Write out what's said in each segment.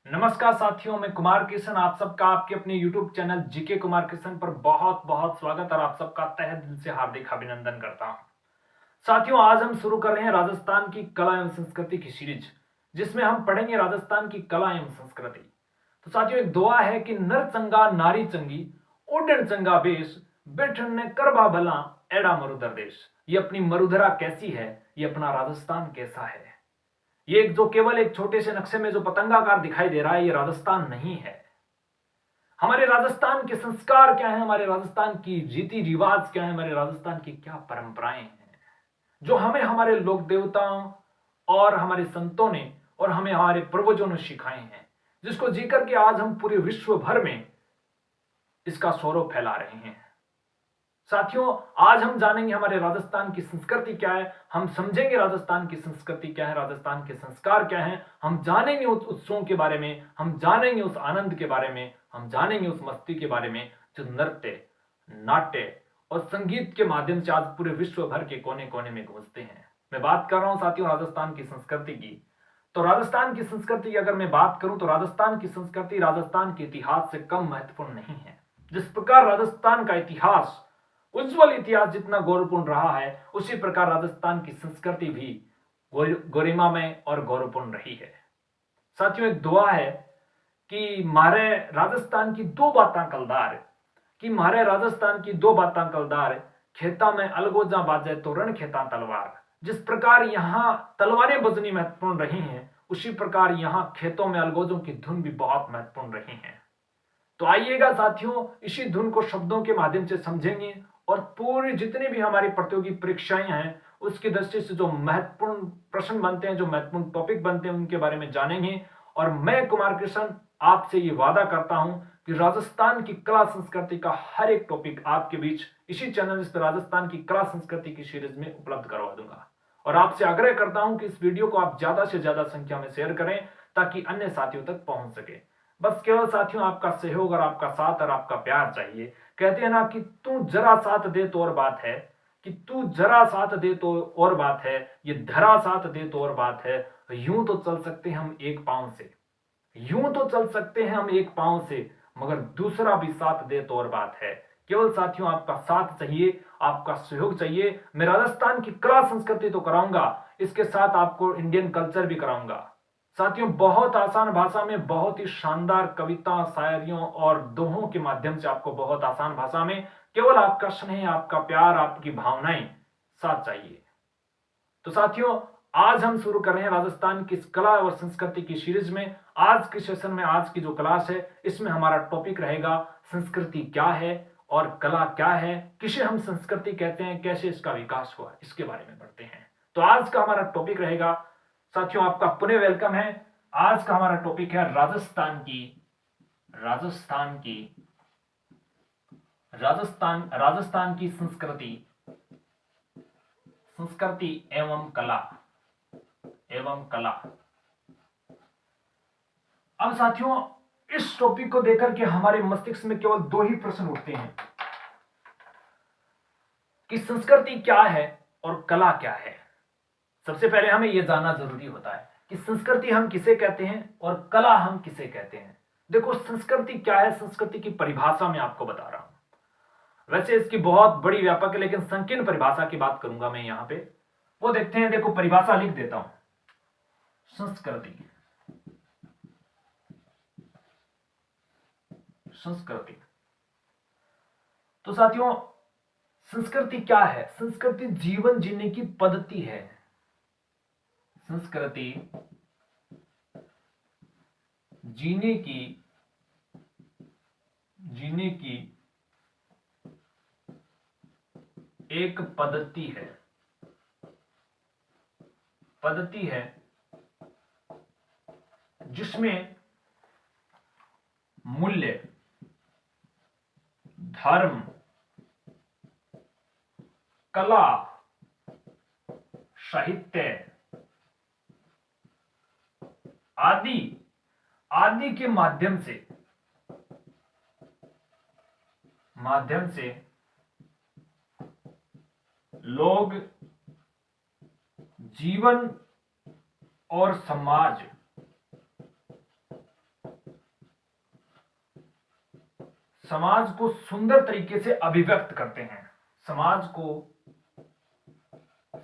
नमस्कार साथियों, मैं कुमार किशन आप सबका आपके अपने YouTube channel GK Kumar Kishan पर बहुत बहुत स्वागत और आप सबका तहे दिल से हार्दिक अभिनंदन करता हूं। साथियों, आज हम शुरू कर रहे हैं राजस्थान की कला एवं संस्कृति की सीरीज, जिसमें हम पढ़ेंगे राजस्थान की कला एवं संस्कृति। तो साथियों, एक दुआ है कि नर चंगा नारी चंगी, ओडन चंगा बेश, बैठन ने करबा भला, एड़ा मरुधर देश। ये अपनी मरुधरा कैसी है, ये अपना राजस्थान कैसा है। ये जो केवल एक छोटे से नक्शे में जो पतंगाकार दिखाई दे रहा है, ये राजस्थान नहीं है। हमारे राजस्थान के संस्कार क्या है, हमारे राजस्थान की रीति रिवाज क्या है, हमारे राजस्थान की क्या परंपराएं हैं, जो हमें हमारे लोक देवताओं और हमारे संतों ने और हमें हमारे पूर्वजों ने सिखाए हैं, जिसको जीकर के आज हम पूरे विश्व भर में इसका सौरभ फैला रहे हैं। साथियों, आज हम जानेंगे हमारे राजस्थान की संस्कृति क्या है, हम समझेंगे राजस्थान की संस्कृति क्या है, राजस्थान के संस्कार क्या हैं, हम जानेंगे उस उत्सवों के बारे में, हम जानेंगे उस आनंद के बारे में, हम जानेंगे उस मस्ती के बारे में जो नृत्य, नाट्य और संगीत के माध्यम से आज पूरे विश्व भर के कोने कोने में गूंजते हैं। मैं बात कर रहा हूं साथियों राजस्थान की संस्कृति की। तो राजस्थान की संस्कृति की अगर मैं बात करूं तो राजस्थान की संस्कृति राजस्थान के इतिहास से कम महत्वपूर्ण नहीं है। जिस प्रकार राजस्थान का इतिहास उज्जवल इतिहास जितना गौरवपूर्ण रहा है, उसी प्रकार राजस्थान की संस्कृति भी गरिमामय और गौरवपूर्ण रही है। साथियों, एक दुआ है कि मारे राजस्थान की दो बातें कलदार, कि मारे राजस्थान की दो बातें कलदार, खेता में अलगोजा बाजे तो रण खेता तलवार। जिस प्रकार यहां तलवारें बजनी महत्वपूर्ण रही हैं, उसी प्रकार यहां खेतों में अलगोजों की धुन भी बहुत महत्वपूर्ण रही है। तो आइएगा साथियों, इसी धुन को शब्दों के माध्यम से समझेंगे और पूरी जितनी भी हमारी प्रतियोगी परीक्षाएं हैं उसकी दृष्टि से जो महत्वपूर्ण प्रश्न बनते हैं, जो महत्वपूर्ण टॉपिक बनते हैं, उनके बारे में जानेंगे। और मैं कुमार कृष्ण आपसे ये वादा करता हूं कि राजस्थान की कला संस्कृति का हर एक टॉपिक आपके बीच इसी चैनल इस राजस्थान की कला संस्कृति की सीरीज में उपलब्ध करवा दूंगा। और आपसे आग्रह करता हूं कि इस वीडियो को आप ज्यादा से ज्यादा संख्या में शेयर करें ताकि अन्य साथियों तक पहुंच सके। बस केवल साथियों आपका सहयोग और आपका साथ और आपका प्यार चाहिए। कहते हैं ना कि तू जरा साथ दे तो और बात है, कि तू जरा साथ दे तो और बात है, ये धरा साथ दे तो और बात है। यूं तो चल सकते हैं हम एक पांव से, यूं तो चल सकते हैं हम एक पांव से, मगर दूसरा भी साथ दे तो और बात है। केवल साथियों आपका साथ चाहिए, आपका सहयोग चाहिए। मैं राजस्थान की कला संस्कृति तो कराऊंगा, इसके साथ आपको इंडियन कल्चर भी कराऊंगा। साथियों, बहुत आसान भाषा में बहुत ही शानदार कविता, शायरियों और दोहों के माध्यम से आपको बहुत आसान भाषा में केवल आपका स्नेह, आपका प्यार, आपकी भावनाएं साथ चाहिए। तो साथियों, आज हम शुरू कर रहे हैं राजस्थान की कला और संस्कृति की सीरीज में। आज के सेशन में, आज की जो क्लास है, इसमें हमारा टॉपिक रहेगा संस्कृति क्या है और कला क्या है, किसे हम संस्कृति कहते हैं, कैसे इसका विकास हुआ, इसके बारे में पढ़ते हैं। तो आज का हमारा टॉपिक रहेगा, साथियों आपका पुनः वेलकम है। आज का हमारा टॉपिक है राजस्थान की राजस्थान की संस्कृति एवं कला। अब साथियों, इस टॉपिक को देकर के हमारे मस्तिष्क में केवल दो ही प्रश्न उठते हैं कि संस्कृति क्या है और कला क्या है। सबसे पहले हमें यह जानना जरूरी होता है कि संस्कृति हम किसे कहते हैं और कला हम किसे कहते हैं। देखो, संस्कृति क्या है, संस्कृति की परिभाषा मैं आपको बता रहा हूं। वैसे इसकी बहुत बड़ी व्यापक है, लेकिन संकीर्ण परिभाषा की बात करूंगा मैं यहां पे। वो देखते हैं, देखो परिभाषा लिख देता हूं। संस्कृति तो साथियों, संस्कृति क्या है? संस्कृति जीवन जीने की पद्धति है। संस्कृति जीने की एक पद्धति है जिसमें मूल्य, धर्म, कला, साहित्य आदि के माध्यम से लोग जीवन और समाज समाज को सुंदर तरीके से अभिव्यक्त करते हैं, समाज को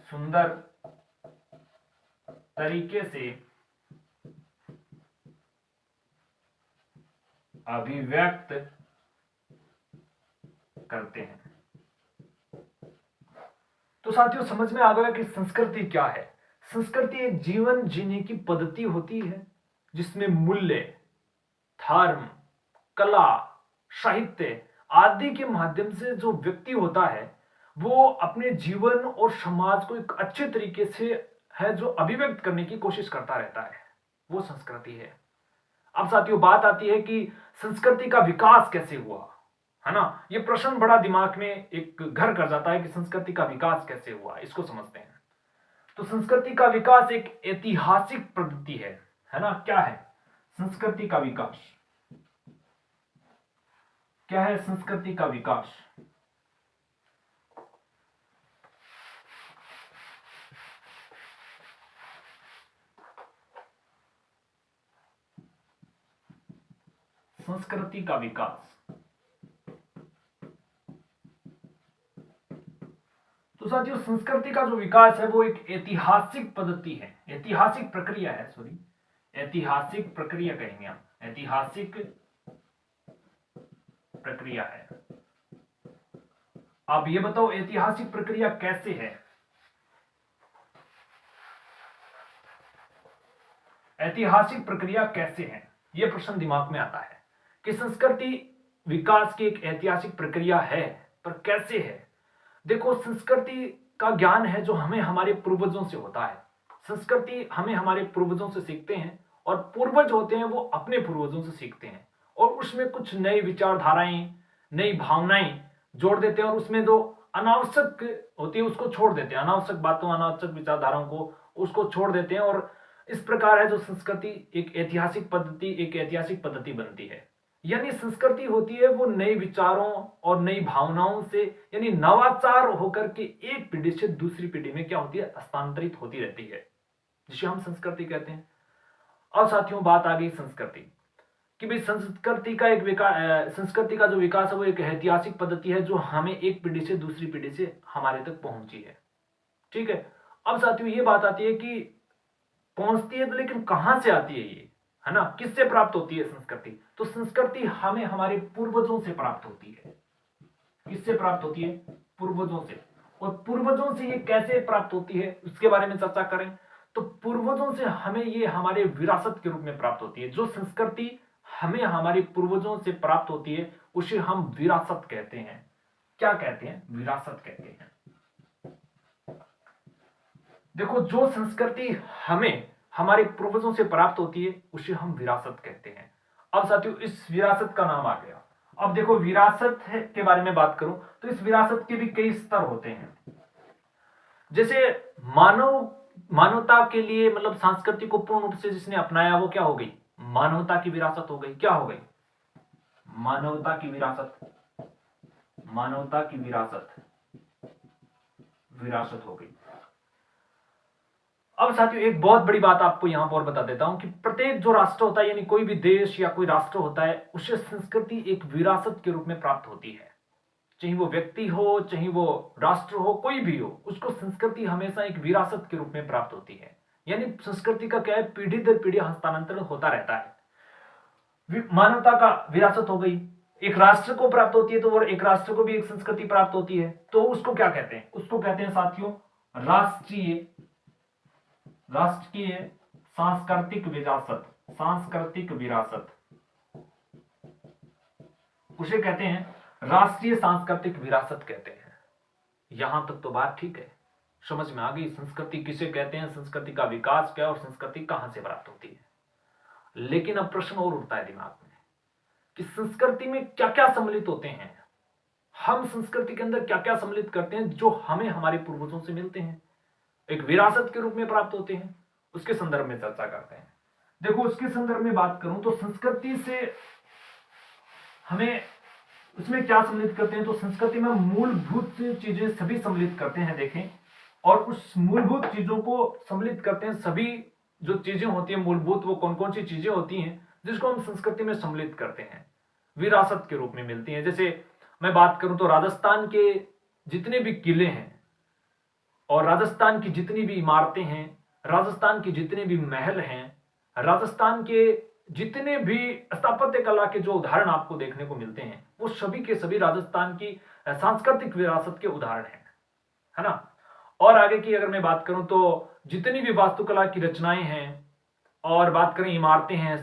सुंदर तरीके से अभिव्यक्त करते हैं। तो साथियों समझ में आ गया कि संस्कृति क्या है। संस्कृति एक जीवन जीने की पद्धति होती है जिसमें मूल्य, धर्म, कला, साहित्य आदि के माध्यम से जो व्यक्ति होता है वो अपने जीवन और समाज को एक अच्छे तरीके से है जो अभिव्यक्त करने की कोशिश करता रहता है, वो संस्कृति है। अब साथियों बात आती है कि संस्कृति का विकास कैसे हुआ, है ना। ये प्रश्न बड़ा दिमाग में एक घर कर जाता है कि संस्कृति का विकास कैसे हुआ, इसको समझते हैं। तो संस्कृति का विकास एक ऐतिहासिक पद्धति है ना। क्या है संस्कृति का विकास? क्या है संस्कृति का विकास? संस्कृति का विकास, तो साथियों संस्कृति का जो विकास है वो एक ऐतिहासिक पद्धति है, ऐतिहासिक प्रक्रिया है, सॉरी ऐतिहासिक प्रक्रिया कहेंगे हम, ऐतिहासिक प्रक्रिया है। आप ये बताओ ऐतिहासिक प्रक्रिया कैसे है? ऐतिहासिक प्रक्रिया कैसे है, यह प्रश्न दिमाग में आता है कि संस्कृति विकास की एक ऐतिहासिक प्रक्रिया है, पर कैसे है? देखो संस्कृति का ज्ञान है जो हमें हमारे पूर्वजों से होता है। संस्कृति हमें हमारे पूर्वजों से सीखते हैं और पूर्वज होते हैं वो अपने पूर्वजों से सीखते हैं और उसमें कुछ नई विचारधाराएं, नई भावनाएं जोड़ देते हैं और उसमें जो अनावश्यक होती है उसको छोड़ देते हैं, अनावश्यक बातों, अनावश्यक विचारधाराओं को उसको छोड़ देते हैं। और इस प्रकार है जो संस्कृति एक ऐतिहासिक पद्धति बनती है। यानी संस्कृति होती है वो नए विचारों और नई भावनाओं से, यानी नवाचार होकर के एक पीढ़ी से दूसरी पीढ़ी में क्या होती है, हस्तांतरित होती रहती है, जिसे हम संस्कृति कहते हैं। अब साथियों बात आ गई संस्कृति कि भाई संस्कृति का एक विकास, संस्कृति का जो विकास है वो एक ऐतिहासिक पद्धति है जो हमें एक पीढ़ी से दूसरी पीढ़ी से हमारे तक पहुंची है। ठीक है। अब साथियों ये बात आती है कि पहुंचती है तो लेकिन कहां से आती है ये, है ना, किससे प्राप्त होती है संस्कृति? तो संस्कृति हमें हमारे पूर्वजों से प्राप्त होती है। किससे प्राप्त होती है? पूर्वजों से। और पूर्वजों से ये कैसे प्राप्त होती है उसके बारे में चर्चा करें तो पूर्वजों से हमें ये हमारे विरासत के रूप में प्राप्त होती है। जो संस्कृति हमें हमारे पूर्वजों से प्राप्त होती है उसे हम विरासत कहते हैं। क्या कहते हैं? विरासत कहते हैं। देखो जो संस्कृति हमें हमारे पूर्वजों से प्राप्त होती है उसे हम विरासत कहते हैं। अब साथियों इस विरासत का नाम आ गया। अब देखो विरासत के बारे में बात करूं तो इस विरासत के भी कई स्तर होते हैं। जैसे मानवता के लिए मतलब संस्कृति को पूर्ण रूप से जिसने अपनाया वो क्या हो गई? मानवता की विरासत हो गई। क्या हो गई? मानवता की विरासत। मानवता की विरासत हो गई। अब साथियों एक बहुत बड़ी बात आपको यहां पर बता देता हूं कि प्रत्येक जो राष्ट्र होता है, यानी कोई भी देश या कोई राष्ट्र होता है, उसे संस्कृति एक विरासत के रूप में प्राप्त होती है। चाहे वो व्यक्ति हो, चाहे वो राष्ट्र हो, कोई भी हो, उसको संस्कृति हमेशा एक विरासत के रूप में प्राप्त होती है। यानी संस्कृति का क्या है, पीढ़ी दर पीढ़ी हस्तांतरण होता रहता है। मानवता का विरासत हो गई, एक राष्ट्र को प्राप्त होती है तो वो एक राष्ट्र को भी एक संस्कृति प्राप्त होती है, तो उसको क्या कहते हैं? उसको कहते हैं साथियों राष्ट्रीय सांस्कृतिक विरासत। सांस्कृतिक विरासत उसे कहते हैं राष्ट्रीय सांस्कृतिक विरासत कहते हैं। यहां तक तो बात ठीक है, समझ में आ गई संस्कृति किसे कहते हैं, संस्कृति का विकास क्या है और संस्कृति कहां से प्राप्त होती है। लेकिन अब प्रश्न और उठता है दिमाग में कि संस्कृति में क्या क्या सम्मिलित होते हैं। हम संस्कृति के अंदर क्या क्या सम्मिलित करते हैं जो हमें हमारे पूर्वजों से मिलते हैं, एक विरासत के रूप में प्राप्त होते हैं, उसके संदर्भ में चर्चा करते हैं। देखो उसके संदर्भ में बात करूं तो संस्कृति से हमें उसमें क्या सम्मिलित करते हैं, तो संस्कृति में मूलभूत चीजें सभी सम्मिलित करते हैं। देखें, और उस मूलभूत चीजों को सम्मिलित करते हैं, सभी जो चीजें होती हैं मूलभूत, वो कौन कौन सी चीजें होती हैं जिसको हम संस्कृति में सम्मिलित करते हैं। विरासत के रूप में मिलती हैं। जैसे मैं बात करूं तो राजस्थान के जितने भी किले हैं और राजस्थान की जितनी भी इमारतें हैं, राजस्थान के जितने भी महल हैं, राजस्थान के जितने भी स्थापत्य कला के जो उदाहरण आपको देखने को मिलते हैं, वो सभी के सभी राजस्थान की सांस्कृतिक विरासत के उदाहरण हैं, है ना। और आगे की अगर मैं बात करूं तो जितनी भी वास्तुकला की रचनाएं हैं और बात करें इमारतें हैं,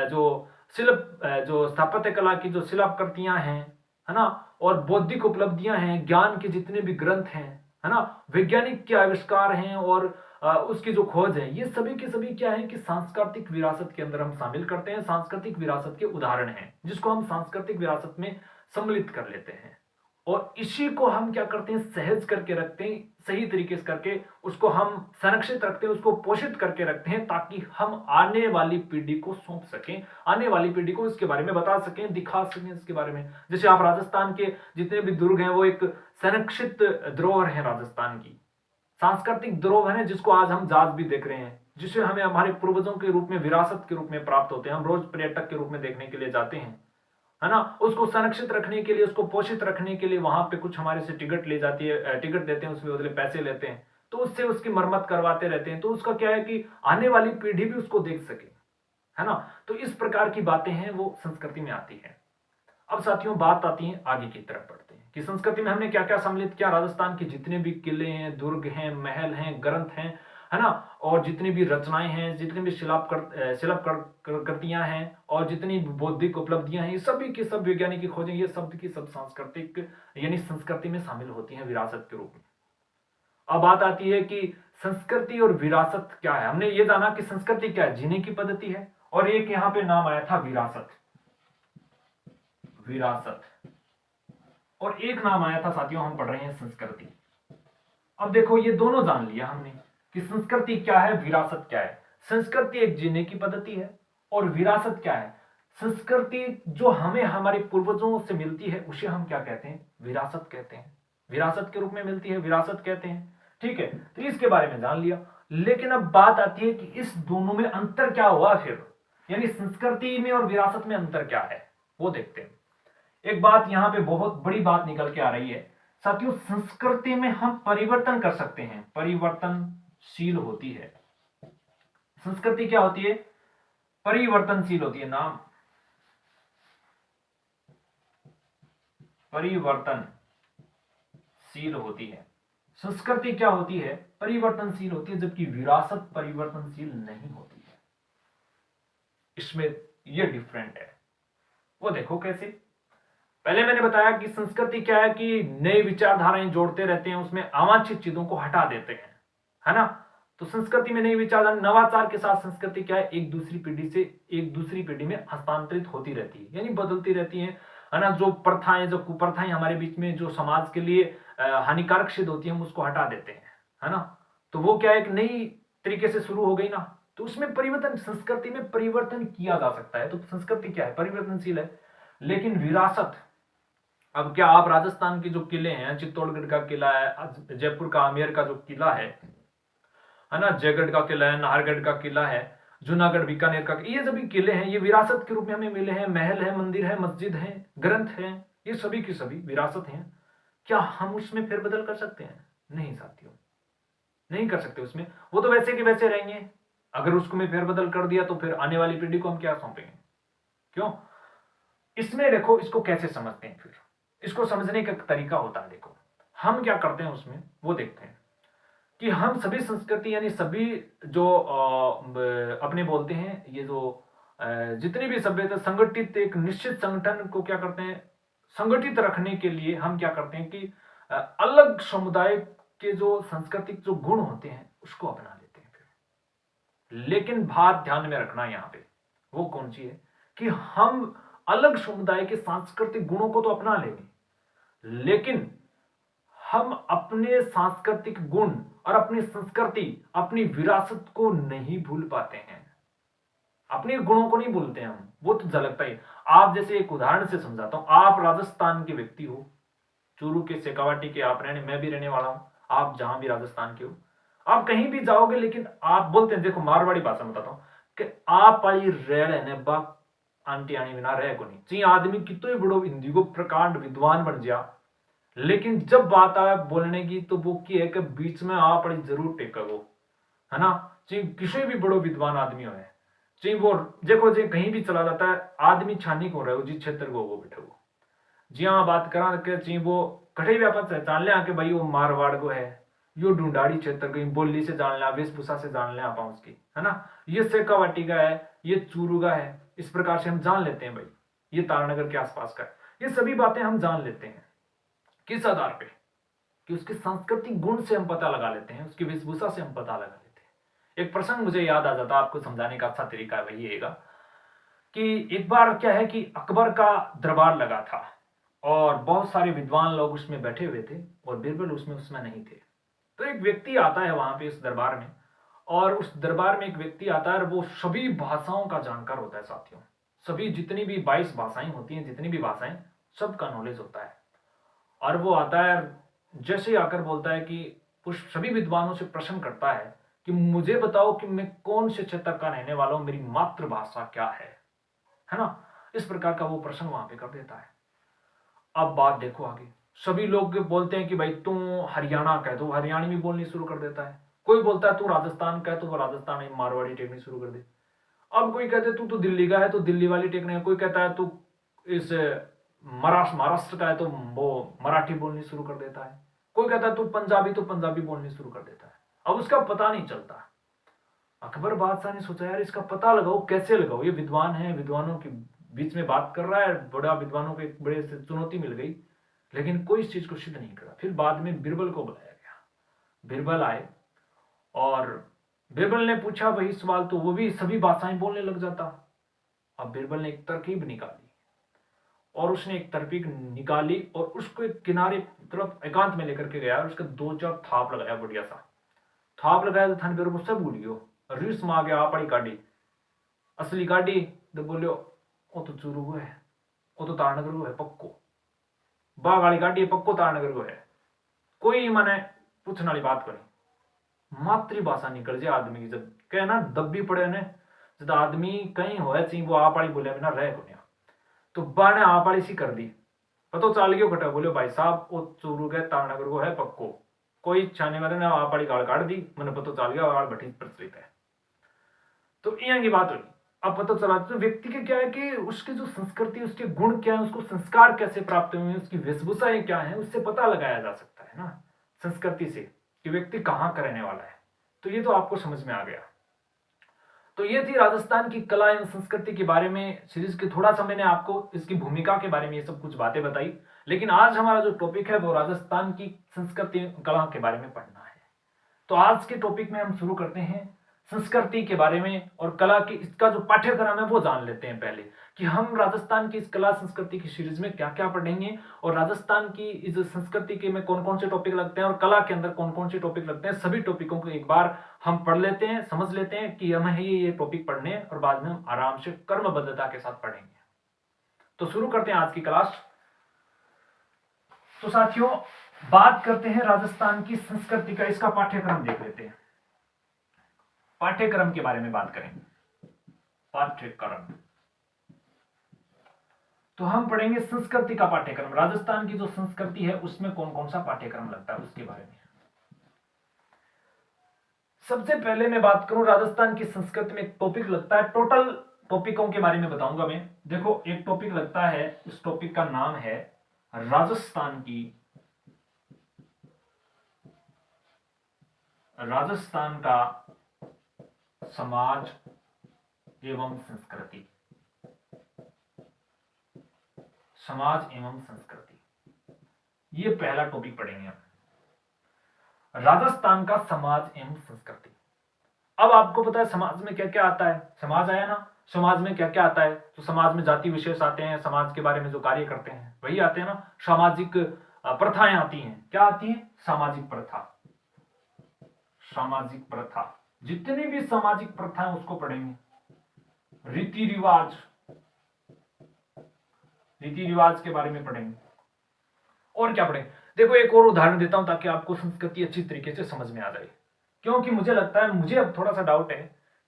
जो जो स्थापत्य कला की जो शिल्पकृतियां हैं, है ना, और बौद्धिक उपलब्धियां हैं, ज्ञान के जितने भी ग्रंथ हैं, है ना, वैज्ञानिक के आविष्कार हैं और उसकी जो खोज है, ये सभी के सभी क्या है कि सांस्कृतिक विरासत के अंदर हम शामिल करते हैं, सांस्कृतिक विरासत के उदाहरण हैं, जिसको हम सांस्कृतिक विरासत में सम्मिलित कर लेते हैं। और इसी को हम क्या करते हैं, सहज करके रखते हैं, सही तरीके से करके उसको हम संरक्षित रखते हैं, उसको पोषित करके रखते हैं, ताकि हम आने वाली पीढ़ी को सौंप सकें, आने वाली पीढ़ी को इसके बारे में बता सकें, दिखा सकें इसके बारे में। जैसे आप राजस्थान के जितने भी दुर्ग हैं, वो एक संरक्षित धरोहर है राजस्थान की, सांस्कृतिक धरोहर है, जिसको आज हम जाज भी देख रहे हैं, जिसे हमें हमारे पूर्वजों के रूप में, विरासत के रूप में प्राप्त होते हैं। हम रोज पर्यटक के रूप में देखने के लिए जाते हैं, है ना। उसको संरक्षित रखने के लिए, उसको पोषित रखने के लिए वहां पे कुछ हमारे से टिकट ले जाती है, टिकट देते हैं, उसमें बदले पैसे लेते हैं, तो उससे उसकी मरम्मत करवाते रहते हैं। तो उसका क्या है कि आने वाली पीढ़ी भी उसको देख सके, है ना। तो इस प्रकार की बातें हैं, वो संस्कृति में आती है। अब साथियों बात आती है आगे की तरफ बढ़ते हैं कि संस्कृति में हमने क्या क्या सम्मिलित किया। राजस्थान के जितने भी किले हैं, दुर्ग हैं, महल हैं, ग्रंथ हैं, है ना, और जितनी भी रचनाएं हैं, जितनी भी शिल्पकृतियां हैं और जितनी बौद्धिक उपलब्धियां हैं, ये सभी की सब वैज्ञानिक खोजें, ये सब की सब सांस्कृतिक यानी संस्कृति में शामिल होती हैं विरासत के रूप में। अब बात आती है कि संस्कृति और विरासत क्या है। हमने ये जाना कि संस्कृति क्या है, जीने की पद्धति है, और एक यहां पे नाम आया था विरासत, विरासत, और एक नाम आया था साथियों, हम पढ़ रहे हैं संस्कृति। अब देखो ये दोनों जान लिया हमने कि संस्कृति क्या है, विरासत क्या है। संस्कृति एक जीने की पद्धति है और विरासत क्या है, संस्कृति जो हमें हमारे पूर्वजों से मिलती है उसे हम क्या कहते हैं, विरासत कहते हैं, विरासत के रूप में मिलती है, विरासत कहते हैं। ठीक है, तो इसके बारे में जान लिया। लेकिन अब बात आती है कि इस दोनों में अंतर क्या हुआ फिर, यानी संस्कृति में और विरासत में अंतर क्या है, वो देखते हैं। एक बात यहां पे बहुत बड़ी बात निकल के आ रही है साथियों, संस्कृति में हम परिवर्तन कर सकते हैं, परिवर्तनशील होती है संस्कृति। क्या होती है, परिवर्तनशील होती है, नाम परिवर्तनशील होती है। संस्कृति क्या होती है, परिवर्तनशील होती है, जबकि विरासत परिवर्तनशील नहीं होती है। इसमें यह डिफरेंट है, वो देखो कैसे। पहले मैंने बताया कि संस्कृति क्या है कि नई विचारधाराएं जोड़ते रहते हैं, उसमें अवांछित चीजों को हटा देते हैं, है ना। तो संस्कृति में नई विचारधारा, नवाचार के साथ संस्कृति क्या है, एक दूसरी पीढ़ी से एक दूसरी पीढ़ी में हस्तांतरित होती रहती है, यानी बदलती रहती है ना। जो प्रथाएं, जो कुप्रथाएं हमारे बीच में जो समाज के लिए हानिकारक सिद्ध होती है, हम उसको हटा देते हैं, है ना। तो वो क्या एक नई तरीके से शुरू हो गई ना, तो उसमें परिवर्तन, संस्कृति में परिवर्तन किया जा सकता है। तो संस्कृति क्या है, परिवर्तनशील है। लेकिन विरासत, अब क्या आप राजस्थान के जो किले हैं, चित्तौड़गढ़ का किला है, जयपुर का आमेर का जो किला है ना, जयगढ़ का किला है, नाहरगढ़ का किला है, जूनागढ़ बीकानेर का, ये सभी किले हैं, ये विरासत के रूप में हमें मिले हैं। महल है, मंदिर है, मस्जिद है, ग्रंथ हैं, ये सभी की सभी विरासत हैं। क्या हम उसमें फेरबदल कर सकते हैं? नहीं साथियों, नहीं कर सकते उसमें, वो तो वैसे के वैसे रहेंगे। अगर उसको में फेरबदल कर दिया तो फिर आने वाली पीढ़ी को हम क्या सौंपेंगे? क्यों? इसमें देखो, इसको कैसे समझते हैं, फिर इसको समझने का तरीका होता है। देखो हम क्या करते हैं उसमें, वो देखते हैं कि हम सभी संस्कृति यानी सभी जो अपने बोलते हैं, ये जो जितनी भी सभ्यता, संगठित एक निश्चित संगठन को क्या करते हैं, संगठित रखने के लिए हम क्या करते हैं कि अलग समुदाय के जो सांस्कृतिक जो गुण होते हैं उसको अपना लेते हैं फिर। लेकिन बात ध्यान में रखना यहां पे, वो कौन सी है कि हम अलग समुदाय के सांस्कृतिक गुणों को तो अपना लेंगे, लेकिन हम अपने सांस्कृतिक गुण और अपनी संस्कृति, अपनी विरासत को नहीं भूल पाते हैं, अपने गुणों को नहीं भूलते हम, वो तो झलकता ही। आप जैसे एक उदाहरण से समझाता हूं, आप राजस्थान के व्यक्ति हो, चूरू के, शेखावाटी के आप मैं भी रहने वाला हूं, आप जहां भी राजस्थान के हो, आप कहीं भी जाओगे, लेकिन आप बोलते हैं, देखो मारवाड़ी भाषा में बताता हूं कि आप आई रेड़ है बा आंटी आनी बिना रह को नहीं चाहिए। आदमी कितो ही बड़ो हिंदी को प्रकांड विद्वान बन जा, लेकिन जब बात आए बोलने की तो वो की है कि बीच में आ पड़ी जरूर टेका वो, है ना। चाहे किसी भी बड़ो विद्वान आदमी हो, चाहे वो देखो जे कहीं भी चला जाता है आदमी छानी को रहे हो जिस क्षेत्र को वो बैठे हो। जी हाँ, बात करा के चाहिए वो कठे भी आप पहचान ले आके भाई वो मारवाड़ को है, यो ढूंढाड़ी क्षेत्र की बोली से जान लिया, वेशभूषा से जान लिया आप उसकी, है ना। ये शेखावाटी का है, ये चूरू का है, इस प्रकार से हम जान लेते हैं भाई ये तारानगर के आसपास का है। ये सभी बातें हम जान लेते हैं किस आधार पे, कि उसके सांस्कृतिक गुण से हम पता लगा लेते हैं, उसकी वेशभूषा से हम पता लगा लेते हैं। एक प्रसंग मुझे याद आ जाता, आपको समझाने का अच्छा तरीका वही रहेगा कि एक बार क्या है कि अकबर का दरबार लगा था और बहुत सारे विद्वान लोग उसमें बैठे हुए थे और बिरबल उसमें नहीं थे। तो एक व्यक्ति आता है वहां पे इस दरबार में, और उस दरबार में एक व्यक्ति आता है, वो सभी भाषाओं का जानकार होता है साथियों। सभी जितनी भी 22 भाषाएं होती हैं, जितनी भी भाषाएं, सबका नॉलेज होता है। और वो आता है, जैसे ही आकर बोलता है कि उस सभी विद्वानों से प्रश्न करता है कि मुझे बताओ कि मैं कौन से क्षेत्र का रहने वाला हूं, मेरी मातृभाषा क्या है ना। इस प्रकार का वो प्रश्न वहां पे कर देता है। अब बात देखो आगे, सभी लोग बोलते हैं कि भाई तू हरियाणा का है, तो हरियाणी में बोलनी शुरू कर देता है। कोई बोलता है तू राजस्थान का है, तो वो राजस्थानी मारवाड़ी टेकनी शुरू कर दे। अब कोई कहते तू तो दिल्ली का है, तो दिल्ली वाली टेकनी है। कोई कहता है तू इस महाराष्ट्र का है, तो वो मराठी बोलनी शुरू कर देता है। कोई कहता है तू पंजाबी, तो पंजाबी बोलनी शुरू कर देता है। अब उसका पता नहीं चलता। अकबर बादशाह ने सोचा यार इसका पता लगाओ, कैसे लगाओ, ये विद्वान है, विद्वानों के बीच में बात कर रहा है, बड़ा विद्वानों को एक बड़े से चुनौती मिल गई, लेकिन कोई इस चीज को सिद्ध नहीं करा। फिर बाद में बिरबल को बुलाया गया, बिरबल आए और बिरबल ने पूछा वही सवाल, तो वो भी सभी भाषाएं बोलने लग जाता। अब बिरबल ने एक तरकीब निकाली, और उसने एक तरकीब निकाली और उसको एक किनारे तरफ एकांत में लेकर के गया और उसका 2-4 थाप लगाया, बढ़िया सा थाप लगाया। तो थाने बिरबल सब भूल गयो, रीस में आ गया, आपड़ी काटी असली काटी, तो बोलियो वो तो चूरू को है, वो तो तारनगर को है पक्को, बाघ वाली काटी पक्को तारनगर को है। कोई मैंने पूछने वाली बात करी, मातृभाषा निकल जाए आदमी की, जब कहे ना दबी पड़े ने, जब आदमी कहीं हो चाहिए वो आप वाली बोले बिना रह को, तो बा ने आप वाली सी कर दी। पतो चल गयो कटा, बोलो भाई साहब वो चूरू के तारनगर को है पक्को। कोई छाने वाले ने आप वाली गाड़ काट दी, मैंने पतो चल गया गाड़ भट्टी प्रचलित है। तो यहाँ की बात हुई। अब पता चला तो व्यक्ति के क्या है कि उसकी जो संस्कृति, उसके गुण क्या है, उसको संस्कार कैसे प्राप्त हुए, उसकी वेशभूषाएं क्या है, उससे पता लगाया जा सकता है ना, संस्कृति से, कि व्यक्ति कहाँ का रहने वाला है। तो ये तो आपको समझ में आ गया। तो ये थी राजस्थान की कला एवं संस्कृति के बारे में सीरीज के, थोड़ा सा मैंने आपको इसकी भूमिका के बारे में ये सब कुछ बातें बताई। लेकिन आज हमारा जो टॉपिक है वो राजस्थान की संस्कृति कला के बारे में पढ़ना है। तो आज के टॉपिक में हम शुरू करते हैं संस्कृति के बारे में, और कला की इसका जो पाठ्यक्रम है वो जान लेते हैं पहले, कि हम राजस्थान की इस कला संस्कृति की सीरीज में क्या क्या पढ़ेंगे, और राजस्थान की इस संस्कृति के में कौन कौन से टॉपिक लगते हैं और कला के अंदर कौन कौन से टॉपिक लगते हैं। सभी टॉपिकों को एक बार हम पढ़ लेते हैं, समझ लेते हैं कि हमें ये टॉपिक पढ़ने हैं, और बाद में हम आराम से कर्मबद्धता के साथ पढ़ेंगे। तो शुरू करते हैं आज की क्लास। तो साथियों, बात करते हैं राजस्थान की संस्कृति का, इसका पाठ्यक्रम देख लेते हैं। पाठ्यक्रम के बारे में बात करेंगे। पाठ्यक्रम तो हम पढ़ेंगे संस्कृति का पाठ्यक्रम, राजस्थान की जो संस्कृति है उसमें कौन कौन सा पाठ्यक्रम लगता है उसके बारे में। सबसे पहले मैं बात करूं राजस्थान की संस्कृति में एक टॉपिक लगता है, टोटल टॉपिकों के बारे में बताऊंगा मैं। देखो एक टॉपिक लगता है, उस टॉपिक का नाम है राजस्थान का समाज एवं संस्कृति। समाज एवं संस्कृति, ये पहला टॉपिक पढ़ेंगे हम, राजस्थान का समाज एवं संस्कृति। अब आपको पता है समाज में क्या क्या आता है, समाज आया ना, समाज में क्या क्या आता है, तो समाज में जाति विशेष आते हैं, समाज के बारे में जो कार्य करते हैं वही आते हैं ना। सामाजिक प्रथाएं आती हैं, क्या आती हैं, सामाजिक प्रथा। सामाजिक प्रथा, जितनी भी सामाजिक प्रथा है उसको पढ़ेंगे। रीति रिवाज, रीति रिवाज के बारे में पढ़ेंगे। और क्या पढ़ेंगे, देखो एक और उदाहरण देता हूं ताकि आपको संस्कृति अच्छी तरीके से समझ में आ जाए, क्योंकि मुझे लगता है, मुझे अब थोड़ा सा डाउट है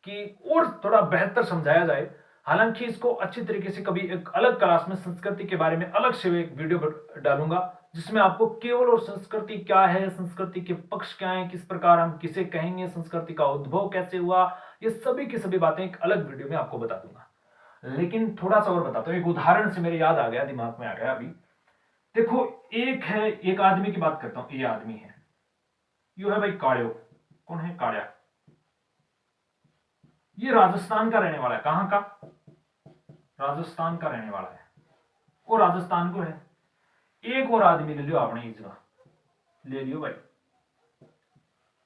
कि और थोड़ा बेहतर समझाया जाए। हालांकि इसको अच्छी तरीके से कभी एक अलग क्लास में संस्कृति के बारे में अलग से एक वीडियो डालूंगा, जिसमें आपको केवल और संस्कृति क्या है, संस्कृति के पक्ष क्या है, किस प्रकार हम किसे कहेंगे, संस्कृति का उद्भव कैसे हुआ, ये सभी की सभी बातें एक अलग वीडियो में आपको बता दूंगा। लेकिन थोड़ा सा और बताता हूँ, एक उदाहरण से मेरे याद आ गया, दिमाग में आ गया अभी। देखो, एक आदमी की बात करता हूं, ये आदमी है, यू है भाई काड़ियो। कौन है काड़िया? ये राजस्थान का रहने वाला है। कहां का? राजस्थान का रहने वाला है। वो राजस्थान को है। एक और आदमी ले लियो आपने इस जगह, ले लियो भाई।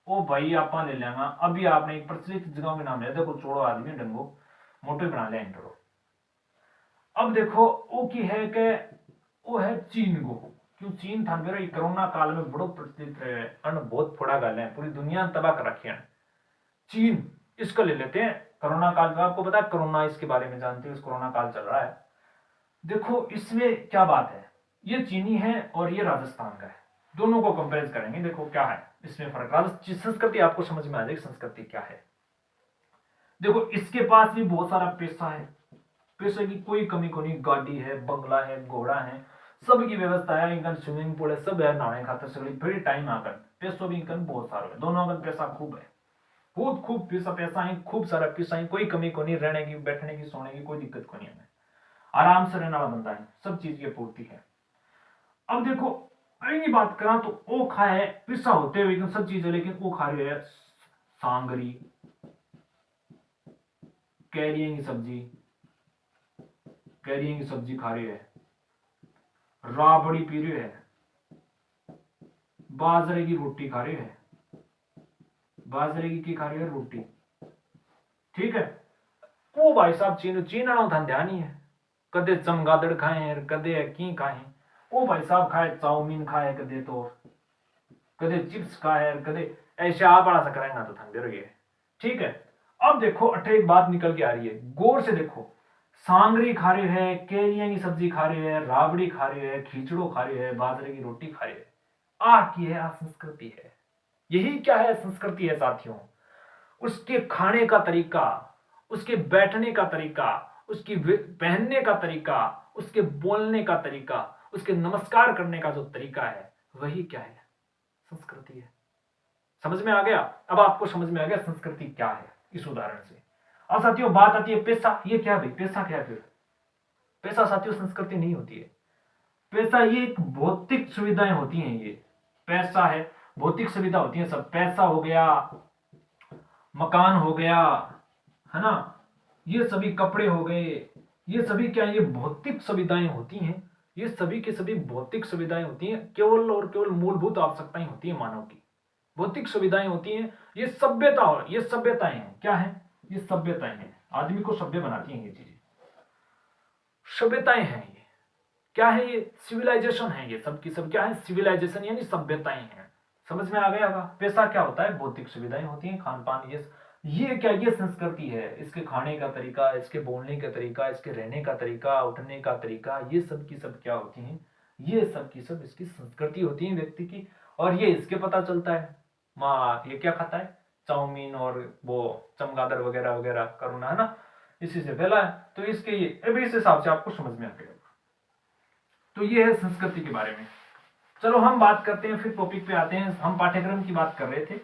ओ भाई आप ले लेंगा। अभी आपने एक प्रचलित जगह के नाम लिया, देखो छोड़ो आदमी डंगो मोटे बना लिया इंटरो। अब देखो वो की है कि वो है चीन को। क्यों चीन था मेरा कोरोना काल में बड़ो प्रचलित रहे अन बहुत फोड़ा गल है, पूरी दुनिया तबाह कर रखी है चीन। इसको ले लेते हैं कोरोना काल में। आपको पता है कोरोना, इसके बारे में जानते हो, इस कोरोना काल चल रहा है। देखो इसमें क्या बात है, ये चीनी है और ये राजस्थान का है, दोनों को कंपेयर करेंगे। देखो क्या है इसमें फर्क। राजस्थान संस्कृति आपको समझ में आ जाएगी, संस्कृति क्या है। देखो इसके पास भी बहुत सारा पैसा है, पैसे की कोई कमी को नहीं। गाड़ी है, बंगला है, घोड़ा है, सब की व्यवस्था है। इनका स्विमिंग पूल है, सब है, नहाने खातर सगली फ्री टाइम आकर। पैसों भी इनका बहुत सारा है, दोनों का पैसा खूब है, बहुत खूब पैसा है, खूब सारा पैसा है, कोई कमी को नहीं। रहने की, बैठने की, सोने की कोई दिक्कत को नहीं है, आराम से रहने वाला बंदा है, सब चीज की पूर्ति है। अब देखो अगर बात करा तो वो खाए है पिस्सा होते हुए सब चीजें, लेकिन वो खा रहे है सांगरी, कैरियन की सब्जी, कैरियन की सब्जी खा रही है, राबड़ी पी रही है, बाजरे की रोटी खा रही है, बाजरे की खा रही है रोटी, ठीक है। वो भाई साहब चीना था ध्यान ही है, कदे चमगादड़ खाए हैं, कदे की खाए। वो भाई साहब खाए चाउमीन खाए, कदे तो कदे चिप्स खाए, कदे ऐसे आप बड़ा सा करेंगे तो थंगे रहिए, ठीक है। अब देखो अठे एक बात निकल के आ रही है, गौर से देखो। सांगरी खा रहे हैं, केरिया की सब्जी खा रहे हैं, राबड़ी खा रहे हैं, खिचड़ो खा रहे हैं, बाजरे की रोटी खा रहे हैं। आ की है, आ संस्कृति है। यही क्या है संस्कृति है साथियों। उसके खाने का तरीका, उसके बैठने का तरीका, उसकी पहनने का तरीका, उसके बोलने का तरीका, उसके नमस्कार करने का जो तरीका है, वही क्या है संस्कृति है। समझ में आ गया? अब आपको समझ में आ गया संस्कृति क्या है इस उदाहरण से। अब साथियों बात आती है पैसा। ये क्या भाई, पैसा क्या है फिर? पैसा साथियों संस्कृति नहीं होती है। पैसा ये एक भौतिक सुविधाएं होती हैं। ये पैसा है, भौतिक सुविधा होती है सब। पैसा हो गया, मकान हो गया, है ना, ये सभी कपड़े हो गए, ये सभी क्या है, ये भौतिक सुविधाएं होती हैं। ये सभी की सभी भौतिक सुविधाएं होती हैं, केवल और केवल मूलभूत आवश्यकताएं होती है मानव की, भौतिक सुविधाएं होती हैं। ये सभ्यता, और ये सभ्यताएं हैं। क्या है? ये सभ्यताएं हैं, आदमी को सभ्य बनाती हैं ये चीजें, सभ्यताएं हैं। ये क्या है? ये सिविलाइजेशन है। ये सब की सब क्या है? सिविलाइजेशन यानी सभ्यताएं हैं। समझ में आ गया होगा। पैसा क्या होता है? भौतिक सुविधाएं होती हैं, खान पान। ये क्या, ये संस्कृति है। इसके खाने का तरीका, इसके बोलने का तरीका, इसके रहने का तरीका, उठने का तरीका, ये सब की सब क्या होती हैं? ये सब की सब इसकी संस्कृति होती है व्यक्ति की। और ये इसके पता चलता है। माँ ये क्या खाता है? चाउमीन और वो चमगादड़ वगैरह वगैरह करुणा, है ना, इसी से फैला है। तो इसके ये इस हिसाब से आपको समझ में आ गया। तो ये है संस्कृति के बारे में। चलो हम बात करते हैं, फिर टॉपिक पे आते हैं। हम पाठ्यक्रम की बात कर रहे थे,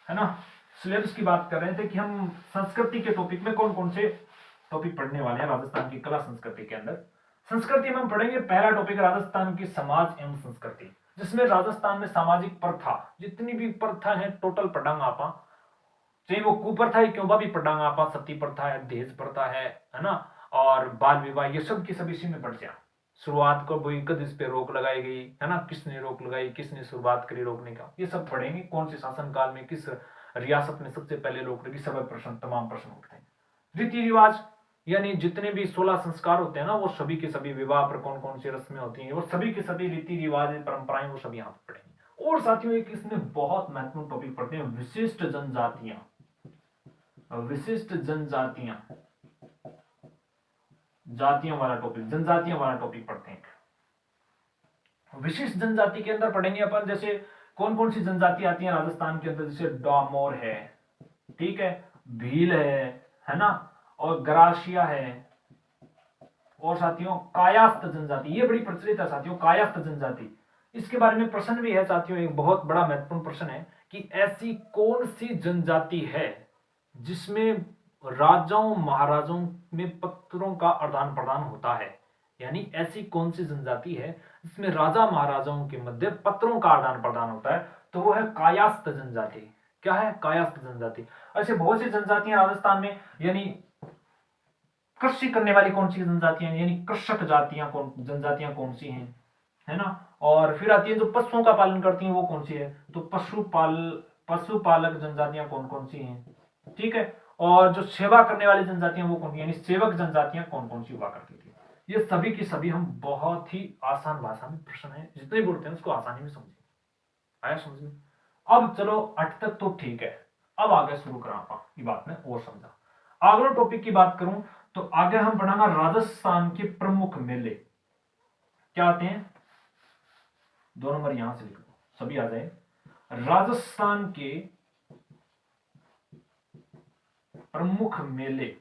है ना, सिलेबस की बात कर रहे थे कि हम संस्कृति के टॉपिक में कौन कौन से टॉपिक पढ़ने वाले हैं राजस्थान की कला संस्कृति के अंदर। संस्कृति में हम पढ़ेंगे पहला टॉपिक राजस्थान की समाज एवं संस्कृति, जिसमें राजस्थान में सामाजिक प्रथा, जितनी भी प्रथा है टोटल पढ़ांगा आपा, चाहे वो कुप्रथा ही क्यों भी पढ़ांगा आपा। सती प्रथा है, दहेज प्रथा है ना, और बाल विवाह, ये सब की सब इसी में पढ़ जाए। शुरुआत को वही कद इस पे रोक लगाई गई, है ना, किसने रोक लगाई, किसने शुरुआत करी रोकने का, ये सब पढ़ेंगे। कौन से शासन काल में, किस रियासत में सबसे पहले रोक लगी, सब प्रश्न, तमाम प्रश्न उठते हैं। रीति रिवाज यानी जितने भी 16 संस्कार होते हैं ना, वो सभी के सभी, विवाह पर कौन कौन सी रस्में होती हैं, वो सभी के सभी रीति रिवाज, परंपराएं, वो सभी यहाँ पर पढ़ेंगे। और साथियों एक इसमें बहुत महत्वपूर्ण टॉपिक पढ़ते हैं, विशिष्ट जनजातियां। विशिष्ट जनजातियां, जातियों वाला टॉपिक, जनजातियों वाला टॉपिक पढ़ते हैं। विशिष्ट जनजाति के अंदर पढ़ेंगे अपन, जैसे कौन कौन सी जनजाति आती है राजस्थान के अंदर, जैसे डामोर है, ठीक है, भील है ना, और ग्रासिया है, और साथियों कायस्थ जनजाति, ये बड़ी प्रचलित है साथियों, कायस्थ जनजाति। इसके बारे में प्रश्न भी है साथियों, एक बहुत बड़ा महत्वपूर्ण प्रश्न है कि ऐसी कौन सी जनजाति है जिसमें राजाओं महाराजाओं में पत्रों का आदान प्रदान होता है, यानी ऐसी कौन सी जनजाति है जिसमें राजा महाराजाओं के मध्य पत्रों का आदान प्रदान होता है, तो वो है कायस्थ जनजाति। क्या है? कायस्थ जनजाति। ऐसे बहुत सी जनजातियां राजस्थान में, यानी कृषि करने वाली कौन सी जनजातियां, यानी कृषक जातियां कौन, जनजातियां कौन सी हैं, है ना। और फिर आती है जो पशुओं का पालन करती हैं वो कौन सी है, तो पशुपालक जनजातियां कौन कौन सी हैं, ठीक है। और जो सेवा करने वाली जनजातियां वो कौन, यानी सेवक जनजातियां कौन कौन सी हुआ करती थी। ये सभी की सभी हम बहुत ही आसान भाषा में प्रश्न है, जितने बोलते हैं उसको आसानी में समझिए। आया समझ में? अब चलो 8 तक तो ठीक है, अब आगे शुरू करा आप ये बात में और समझा। अगला टॉपिक की बात करूं तो आगे हम पढ़ांगा राजस्थान के प्रमुख मेले क्या आते हैं। 2 नंबर यहां से लिख दो, सभी आ जाए। राजस्थान के प्रमुख मेले,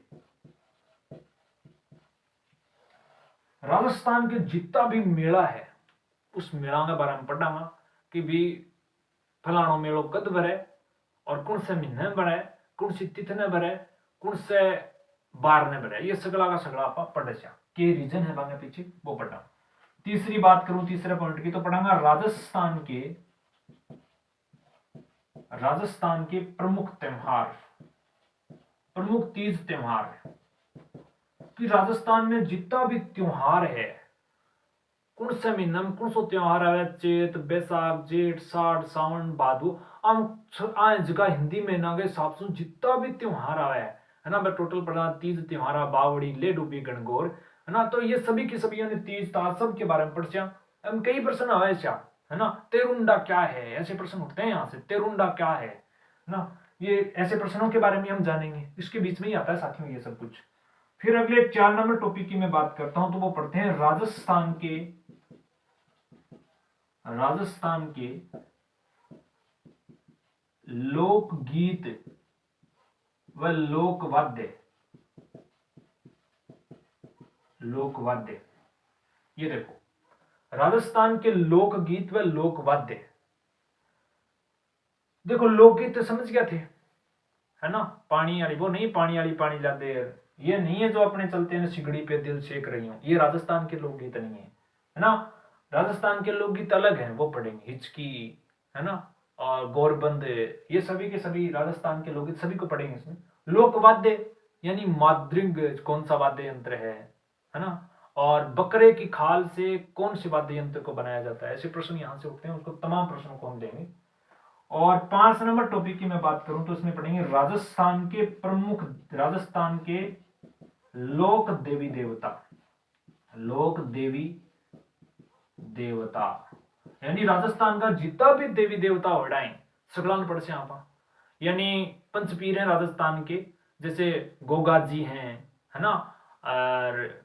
राजस्थान के जितना भी मेला है उस मेला के बारे में पढ़ांगा कि भी फलानो मेलो कद भरे और कौन से महीने भरे, कौन सी तिथि ने भरे, कौन से बार ने भरे, ये सगला का सगला आप पढ़ के रीजन है बांगे पीछे वो पढ़ा। तीसरी बात करूं तीसरे पॉइंट की तो पढ़ांगा राजस्थान के प्रमुख त्योहार, प्रमुख तीज त्योहार, कि राजस्थान में जितना भी त्योहार है कौन से महीना में कौन सो त्योहार है, चेत बैसाख जेठ साठ सावन भादो, हम जगह हिंदी महीना के हिसाब से जितना भी त्योहार आया है ना, मैं टोटल पढ़ा तीज त्योहार बावड़ी ले डूबी गणगौर, है ना। तो ये सभी की सभी तीज तार सब के बारे में पढ़ हम कई प्रश्न आए है ना। तेरुंडा क्या है, ऐसे प्रश्न उठते हैं यहाँ से, तेरुंडा क्या है ना, ये ऐसे प्रश्नों के बारे में हम जानेंगे, इसके बीच में ही आता है साथियों ये सब कुछ। फिर अगले 4 नंबर टॉपिक की मैं बात करता हूं तो वो पढ़ते हैं राजस्थान के लोकगीत व लोकवाद्य। ये देखो राजस्थान के लोकगीत व लोकवाद्य, देखो लोकगीत तो समझ गया थे, है ना, पानी वाली वो नहीं, पानी वाली पानी ला दे, ये नहीं है जो अपने चलते हैं सिगड़ी पे दिल सेक रही हूं, ये राजस्थान के लोकगीत नहीं है ना। राजस्थान के लोकगीत अलग हैं, वो पढ़ेंगे, हिचकी, है ना, और गौरबंद, ये सभी के सभी राजस्थान के लोकगीत सभी को पढ़ेंगे इसमें। लोकवाद्य यानी माद्रिंग कौन सा वाद्य यंत्र है ना, और बकरे की खाल से कौन से वाद्य यंत्र को बनाया जाता है, ऐसे प्रश्न यहां से उठते हैं, उसको तमाम प्रश्नों को हम देंगे। और 5 नंबर टॉपिक की मैं बात करूं तो इसमें पढ़ेंगे राजस्थान के लोक देवी देवता, यानी राजस्थान का जितना भी देवी देवता होड़ाएं सगलान पढ़ से आप, यानी पंचपीर हैं राजस्थान के, जैसे गोगा जी हैं, है ना, और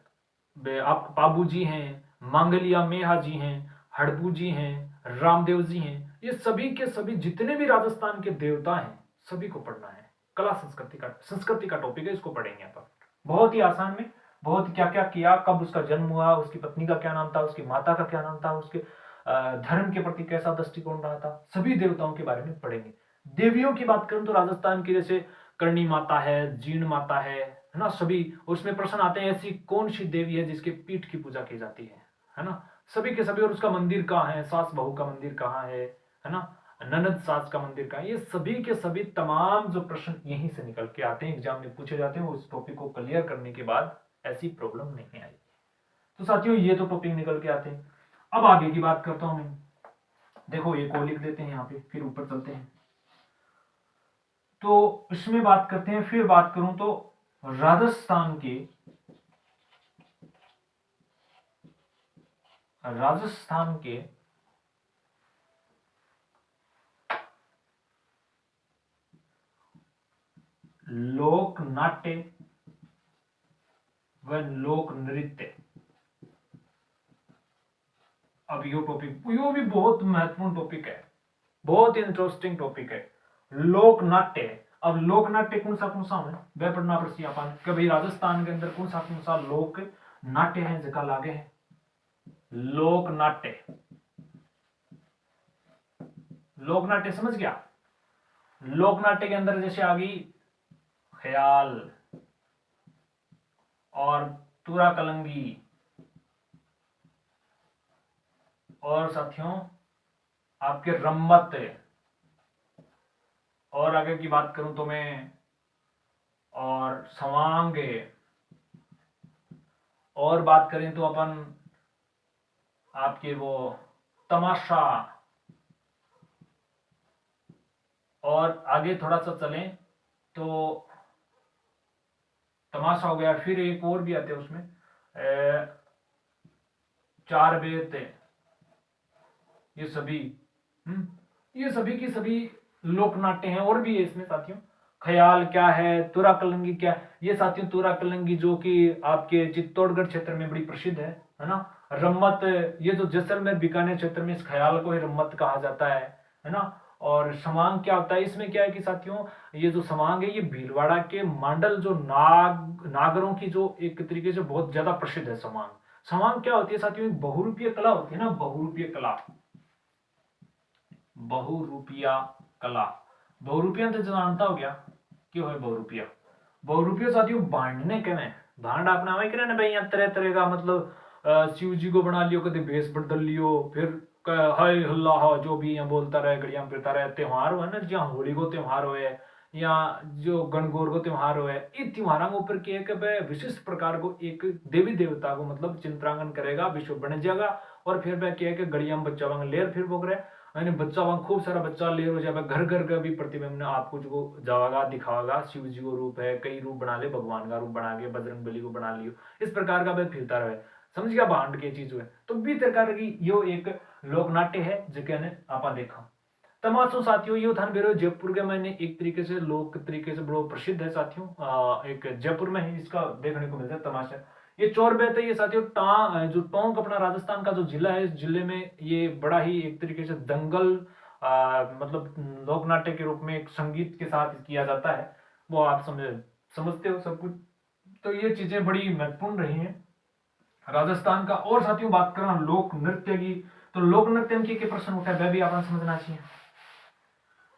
आप बाबू जी हैं, मांगलिया मेहा जी हैं, हड़बू जी हैं, रामदेव जी हैं, ये सभी के सभी जितने भी राजस्थान के देवता हैं सभी को पढ़ना है। कला संस्कृति का टॉपिक है, इसको पढ़ेंगे आप, बहुत ही आसान में, बहुत क्या क्या किया, कब उसका जन्म हुआ, उसकी पत्नी का क्या नाम था, उसकी माता का क्या नाम था, उसके धर्म के प्रति कैसा दृष्टिकोण रहा था, सभी देवताओं के बारे में पढ़ेंगे। देवियों की बात करूं तो राजस्थान की जैसे करणी माता है, जीण माता है ना, सभी उसमें प्रश्न आते हैं ऐसी कौन सी देवी है जिसके पीठ की पूजा की जाती है ना, सभी के सभी, और उसका मंदिर कहाँ है, सास बहू का मंदिर कहाँ है ना, ननद सास का मंदिर कहाँ है, ये सभी के सभी तमाम जो प्रश्न यहीं से निकल के आते हैं, एग्जाम में पूछे जाते हैं, उस टॉपिक को क्लियर करने के बाद ऐसी प्रॉब्लम नहीं आई। तो साथियों ये तो टॉपिक निकल के आते हैं। अब आगे की बात करता हूं मैं, देखो ये को लिख देते हैं यहाँ पे, फिर ऊपर चलते हैं। तो इसमें बात करते हैं, फिर बात करूं तो राजस्थान के लोक नाट्य व लोक नृत्य। अब यो टॉपिक यो भी बहुत महत्वपूर्ण टॉपिक है, बहुत इंटरेस्टिंग टॉपिक है। लोक नाट्य, अब लोक नाट्य कौन सा है वह पढ़ना पड़ती अपन कि भाई राजस्थान के अंदर कौन सा लोक नाट्य है जगह लागे है लोक नाट्य। लोक नाट्य समझ गया। लोक नाट्य के अंदर जैसे आ गई ख्याल और तुरा कलंगी और साथियों आपके रम्मत, और आगे की बात करूं तो मैं और सवांग, और बात करें तो अपन आपके वो तमाशा, और आगे थोड़ा सा चलें तो तमाशा हो गया, फिर एक और भी आते हैं उसमें चार बेत, ये सभी ये सभी की सभी लोक नाट्य हैं। और भी है इसमें साथियों, ख्याल क्या है, तुरा कलंगी क्या है, ये साथियों तुरा कलंगी जो कि आपके चित्तौड़गढ़ क्षेत्र में बड़ी प्रसिद्ध है ना। रम्मत, ये जो जैसलमेर बीकानेर क्षेत्र में इस ख्याल को ही रम्मत कहा जाता है ना। और समांग क्या होता है, इसमें क्या है कि साथियों ये जो समांग है ये भीलवाड़ा के मांडल जो नागरों की जो एक तरीके से बहुत ज्यादा प्रसिद्ध है समांग। समांग क्या होती है साथियों, एक बहुरूपीय कला होती है ना, बहुरूपीय कला, बहुरूपिया कला। बहुरूपिया तो जानता हो गया क्यों है बहुरूपिया। बहुरूपिया साथियों बांटने के में भांड अपना वही करे ना भाई, यहाँ तरह तरह का मतलब शिव जी को बना लियो, कभी भेष बदल लियो, फिर हाय हल्ला हा जो भी यहाँ बोलता रहे, गड़िया फिरता रहे। त्योहार हुआ ना, जहाँ होली को त्योहार हुए या जो गणगौर को त्योहार हुए, इन त्योहारों के ऊपर क्या है कि विशिष्ट प्रकार को एक देवी देवता को मतलब चिंतरांगन करेगा, विश्व बन जाएगा। और फिर वह क्या है कि गड़िया में बच्चा वांग लेर फिर बोक रहे, यानी बच्चा वहां खूब सारा बच्चा ले हो जाएगा, घर घर का भी प्रतिबिंब ने आपको जो जाएगा दिखाएगा, शिव जी को रूप है, कई रूप बना ले, भगवान का रूप बना के बजरंग बली को बना लियो, इस प्रकार का वह फिरता रहे। समझ गया भांड की चीज हुए तो भी प्रकार की यो एक लोक नाट्य है जिके ने आपा देखा। तमाशो साथियों यो थान बेरो जयपुर के मैंने एक तरीके से लोक तरीके से बड़ो प्रसिद्ध है साथियों, एक जयपुर में ही इसका देखने को मिलता है तमाशा। ये चोर बेत है ये साथियों जो टोंक अपना राजस्थान का जो जिला है, इस जिले में ये बड़ा ही एक तरीके से दंगल मतलब लोक नाट्य के रूप में एक संगीत के साथ किया जाता है, वो आप समझते हो सब कुछ। तो ये चीजें बड़ी महत्वपूर्ण रही हैं राजस्थान का। और साथियों बात करना लोक नृत्य की, तो लोक नृत्य में क्या प्रश्न उठा है वह भी आपने समझना चाहिए।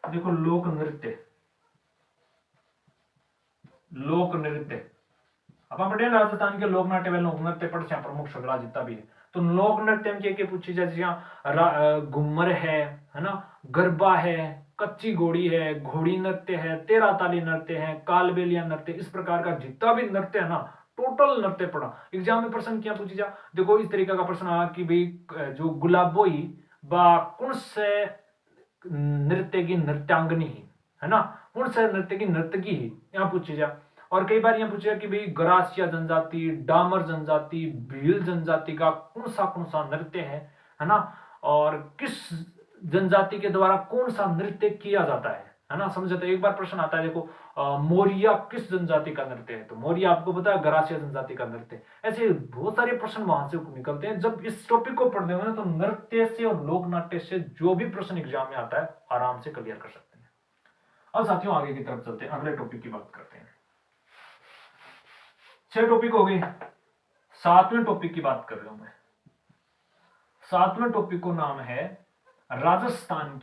देखो लोक नृत्य, लोक नृत्य अपन पढ़े राजस्थान के लोक नाट्य व लोक नृत्य पढ़ प्रमुख सगड़ा जितना भी है। तो लोक नृत्य में क्या पूछी जाए, घूमर है ना, गरबा है, कच्ची घोड़ी है, घोड़ी नृत्य है, तेरा ताली नृत्य है, कालबेलिया नृत्य, इस प्रकार का जितना भी नृत्य है ना, टोटल नृत्य पढ़ा। एग्जाम में प्रश्न क्या पूछी जा, देखो इस तरीके का प्रश्न आ कि भाई जो गुलाबोई बा कौन से नृत्य की नृत्यांगनी है ना, कौन से नृत्य की नर्तकी है, यहाँ पूछी जा। और कई बार यह पूछा कि भाई गरासिया जनजाति, डामर जनजाति, भील जनजाति का कौन सा नृत्य है ना, और किस जनजाति के द्वारा कौन सा नृत्य किया जाता है ना। समझ जाते एक बार प्रश्न आता है देखो मोरिया किस जनजाति का नृत्य है, तो मोरिया आपको पता है गरासिया जनजाति का नृत्य। ऐसे बहुत सारे प्रश्न वहां से निकलते हैं। जब इस टॉपिक को पढ़ते हो ना तो नृत्य से और लोक नाट्य से जो भी प्रश्न एग्जाम में आता है आराम से क्लियर कर सकते हैं। अब साथियों आगे की तरफ चलते हैं, अगले टॉपिक की बात करते हैं। 6 टॉपिक हो गए, 7वें टॉपिक की बात कर रहा हूं मैं। 7वें टॉपिक को नाम है राजस्थान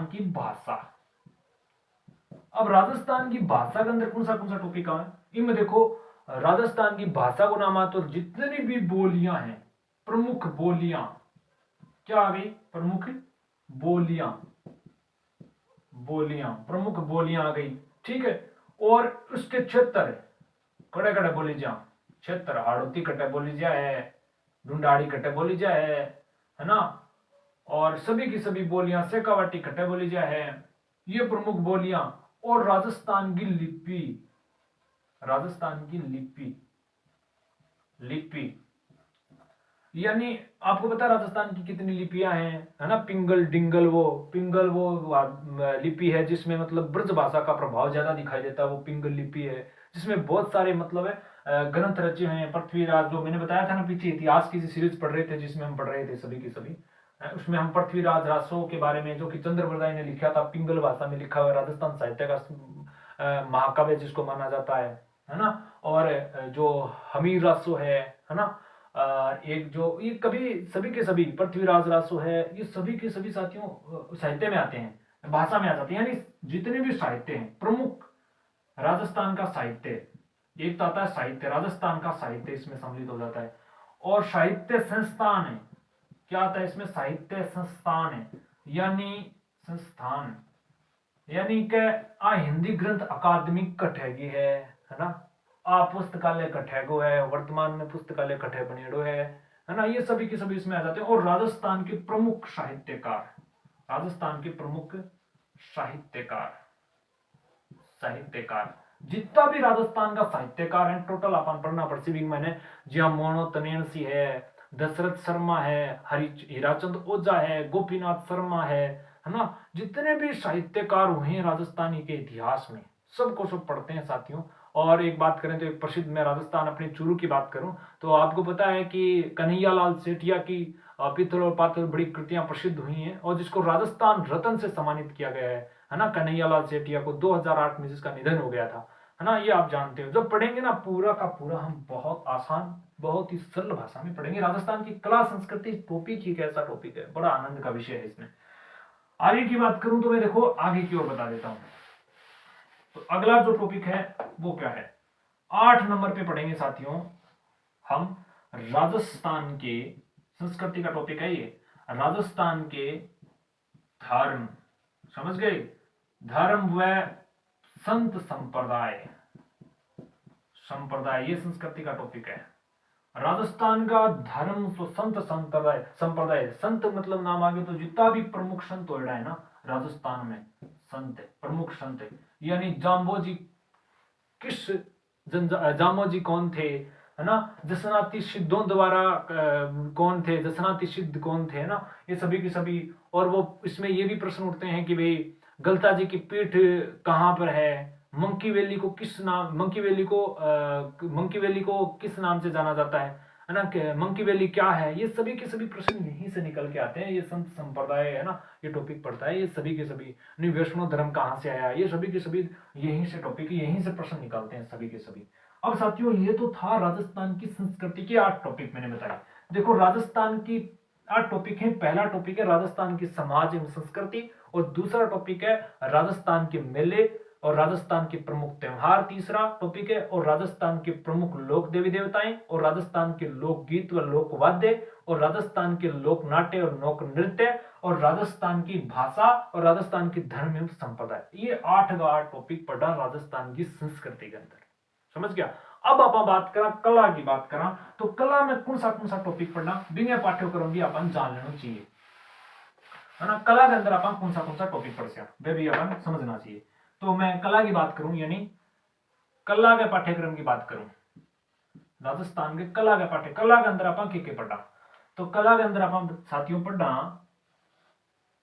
की भाषा। अब राजस्थान की भाषा के अंदर कौन सा टॉपिक है, इनमें देखो राजस्थान की भाषा को नाम आता और जितनी भी बोलियां हैं, प्रमुख बोलियां क्या आ गई, प्रमुख बोलियां प्रमुख बोलियां आ गई, ठीक है। और उसके क्षेत्र कड़े कड़े बोली जा, क्षेत्र हाड़ोती कटे बोली जाए, ढूंढाड़ी कटे बोली जाए है ना, और सभी की सभी बोलियां शेखावाटी कटे बोली जाए, ये प्रमुख बोलियां। और राजस्थान की लिपि यानी आपको पता है राजस्थान की कितनी लिपियां हैं, है ना। पिंगल वो लिपि है जिसमें मतलब ब्रज भाषा का प्रभाव ज्यादा दिखाई देता है, वो पिंगल लिपि है जिसमें बहुत सारे मतलब है ग्रंथ रचे हैं। पृथ्वीराज जो मैंने बताया था ना पीछे इतिहास की सीरीज पढ़ रहे थे जिसमें हम पढ़ रहे थे सभी की सभी, उसमें हम पृथ्वीराज रासो के बारे में, जो कि चंद्रबरदाई ने लिखा था, पिंगल भाषा में लिखा हुआ राजस्थान साहित्य का महाकाव्य जिसको माना जाता है ना। और जो हमीर रासो है ना, एक जो ये कभी सभी के सभी पृथ्वीराज रासो है, ये सभी के सभी साथियों साहित्य में आते हैं, भाषा में आ जाते हैं। यानी जितने भी साहित्य हैं प्रमुख राजस्थान का साहित्य, एक तो आता है साहित्य, राजस्थान का साहित्य इसमें सम्मिलित हो जाता है। और साहित्य संस्थान है, क्या आता है इसमें, साहित्य संस्थान है, यानी संस्थान, यानी कि आ हिंदी ग्रंथ अकादमिक कठेगी है ना। आ पुस्तकालय कठेगो है, वर्तमान में पुस्तकालय कठे बनेड़ो है ना। ये सभी के सभी इसमें आ जाते हैं। और राजस्थान के प्रमुख साहित्यकार, राजस्थान के प्रमुख साहित्यकार, साहित्यकार जितना भी राजस्थान का साहित्यकार है टोटल अपन पढ़ना पड़सी भी मैंने, जिया मोनो तनेण सी है, दशरथ शर्मा है, हरि हीराचंद ओझा है, गोपीनाथ शर्मा है ना। जितने भी साहित्यकार हुए हैं राजस्थानी के इतिहास में, सबको सब पढ़ते हैं साथियों। और एक बात करें तो एक प्रसिद्ध, मैं राजस्थान अपने चूरू की बात करूं तो आपको पता है कि कन्हैयालाल सेठिया की पित्तल और पातल बड़ी कृतियां प्रसिद्ध हुई हैं, और जिसको राजस्थान रत्न से सम्मानित किया गया है ना, कन्हैयालाल सेठिया को 2008 में जिसका निधन हो गया था, है ना। ये आप जानते हो। जब पढ़ेंगे ना पूरा का पूरा हम बहुत आसान, बहुत ही सरल भाषा में पढ़ेंगे। राजस्थान की कला संस्कृति टॉपिक ही कैसा टॉपिक है, बड़ा आनंद का विषय है इसमें। आगे की बात करूं तो मैं देखो आगे की ओर बता देता हूं। तो अगला जो टॉपिक है वो क्या है, 8 नंबर पे पढ़ेंगे साथियों हम राजस्थान के संस्कृति का टॉपिक है ये, राजस्थान के धर्म, समझ गए, धर्म व संत संप्रदाय, संप्रदाय ये संस्कृति का टॉपिक है। राजस्थान का धर्म तो संत संप्रदाय, संप्रदाय संत मतलब नाम आगे तो जितना भी प्रमुख संत हो रहा है ना राजस्थान में, संत प्रमुख संत, यानी जाम्बोजी किस जामोजी कौन थे, है ना, जसनाती सिद्धों द्वारा कौन थे, जसनाती सिद्ध कौन थे, है ना, ये सभी के सभी। और वो इसमें ये भी प्रश्न उठते हैं कि भाई गलता जी की पीठ कहाँ पर है, मंकी वैली को किस नाम, मंकी वैली को किस नाम से जाना जाता है ना, मंकी वैली क्या है, ये सभी के सभी प्रश्न यहीं से निकल के आते हैं। ये संत संप्रदाय है ना, ये टॉपिक पढ़ता है, ये सभी के सभी। नहीं वैष्णव धर्म कहाँ से आया, ये सभी के सभी यहीं से टॉपिक, यहीं से प्रश्न निकालते हैं सभी के सभी। अब साथियों ये तो था राजस्थान की संस्कृति के 8 टॉपिक मैंने बताए। देखो राजस्थान की 8 टॉपिक है। पहला टॉपिक है राजस्थान की समाज एवं संस्कृति, और दूसरा टॉपिक है राजस्थान के मेले और राजस्थान के प्रमुख त्योहार, तीसरा टॉपिक है, और राजस्थान के प्रमुख लोक देवी देवताएं, और राजस्थान के लोकगीत व लोक वाद्य, और राजस्थान के लोक नाट्य और लोक नृत्य, और राजस्थान की भाषा, और राजस्थान की धर्म एवं संप्रदाय। ये 8 का 8 टॉपिक पढ़ा राजस्थान की संस्कृति के अंदर, समझ गया। अब आप बात करा कला की बात करा तो कला में कौन सा टॉपिक पढ़ना बिना पाठ्यक्रम भी अपन जान लेना चाहिए, है ना। कला के अंदर अपन कौन सा टॉपिक पढ़ सकते वे भी अपन समझना चाहिए। तो मैं कला की बात करूं, यानी कला के पाठ्यक्रम की बात करूं, राजस्थान के कला के कला के अंदर अपन के पढ़ा, तो कला के अंदर अपन साथियों पढ़ा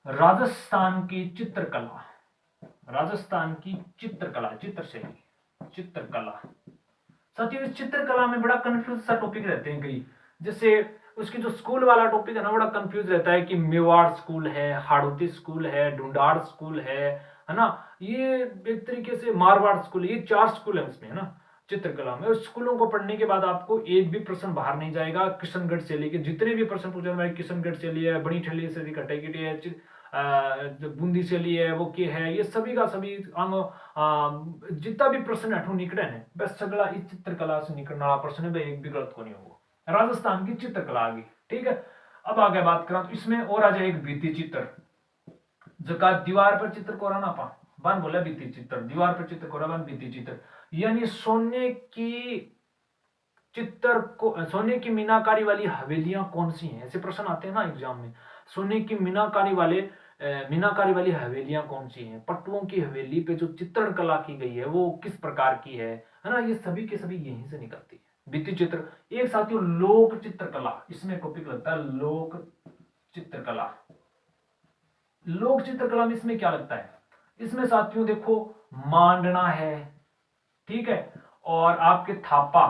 राजस्थान की चित्रकला, राजस्थान की चित्रकला, चित्रशैली, चित्रकला। साथियों इस चित्रकला में बड़ा कंफ्यूज सा टॉपिक रहते हैं कई, जैसे उसकी जो स्कूल वाला टॉपिक है ना बड़ा कंफ्यूज रहता है कि मेवाड़ स्कूल है, हाड़ौती स्कूल है, ढूंढाड़ स्कूल है ना, ये एक तरीके से मारवाड़ स्कूल, ये 4 स्कूल है उसमें, है ना, चित्रकला में। और स्कूलों को पढ़ने के बाद आपको एक भी प्रश्न बाहर नहीं जाएगा। किशनगढ़ शैली के जितने भी प्रश्न पूछे हमारे, किशनगढ़ शैली है, बड़ी ठेली से कटेगिटी है, जो बूंदी शैली है वो क्या है, ये सभी का सभी जितना भी प्रश्न हटू निकले ने बस सगला इस चित्रकला से निकलने वाला प्रश्न है, एक भी गलत को नहीं होगा। राजस्थान की चित्रकला आ गई, ठीक है। अब आगे बात करा तो इसमें और आ जाए एक भित्ति चित्र, जका दीवार पर चित्र कोराना पा बन बोला भित्ति चित्र, दीवार पर चित्र कोरा बन भित्ति चित्र, यानी सोने की चित्र को, सोने की मीनाकारी वाली हवेलियां कौन सी हैं, ऐसे प्रश्न आते हैं ना एग्जाम में। सोने की मीनाकारी वाली हवेलियां कौन सी हैं, पट्टुओं की हवेली पे जो चित्रण कला की गई है वो किस प्रकार की है ना, ये सभी के सभी यहीं से निकलती है भित्ति चित्र। एक साथियों लोक चित्रकला, इसमें टॉपिक लगता है लोक चित्रकला। लोक चित्रकला में इसमें क्या लगता है, इसमें साथियों देखो मांडना है, ठीक है, और आपके थापा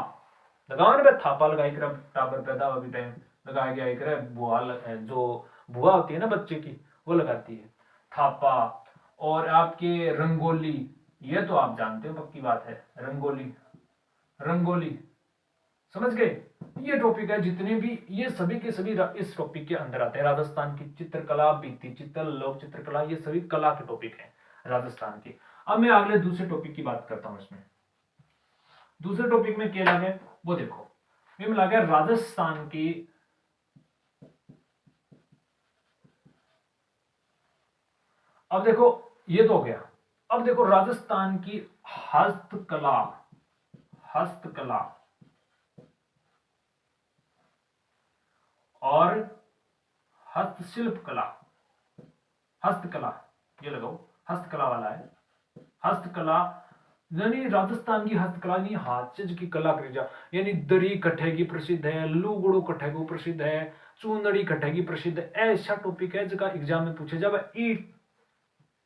लगाओ ना, थापा लगाई कर टाबर पैदा हुआ भी टाइम लगाया गया एक बुआ जो बुआ होती है ना बच्चे की, वो लगाती है। थापा, और आपके रंगोली, ये तो आप जानते हो पक्की बात है, रंगोली, रंगोली, समझ गए। ये टॉपिक है, जितने भी ये सभी के सभी इस टॉपिक के अंदर आते हैं। राजस्थान की चित्रकला, भित्ति चित्र, लोक चित्रकला, ये सभी कला के टॉपिक हैं राजस्थान की। अब मैं अगले दूसरे टॉपिक की बात करता हूं। इसमें दूसरे टॉपिक में क्या लगे वो देखो, मैं लगा राजस्थान की, अब देखो ये तो हो गया। अब देखो राजस्थान की हस्तकला, हस्तकला और हस्तशिल्प कला, हस्तकला, ये लगाओ हस्तकला वाला है। हस्तकला यानी राजस्थान की हस्तकला यानी हाथ से की कला करी जा, यानी दरी कट्ठे की प्रसिद्ध है, लुगड़ो कट्ठे को प्रसिद्ध है, चूंदड़ी कट्ठे की प्रसिद्ध है। ऐसा टॉपिक है जगह एग्जाम में पूछे जाए, ई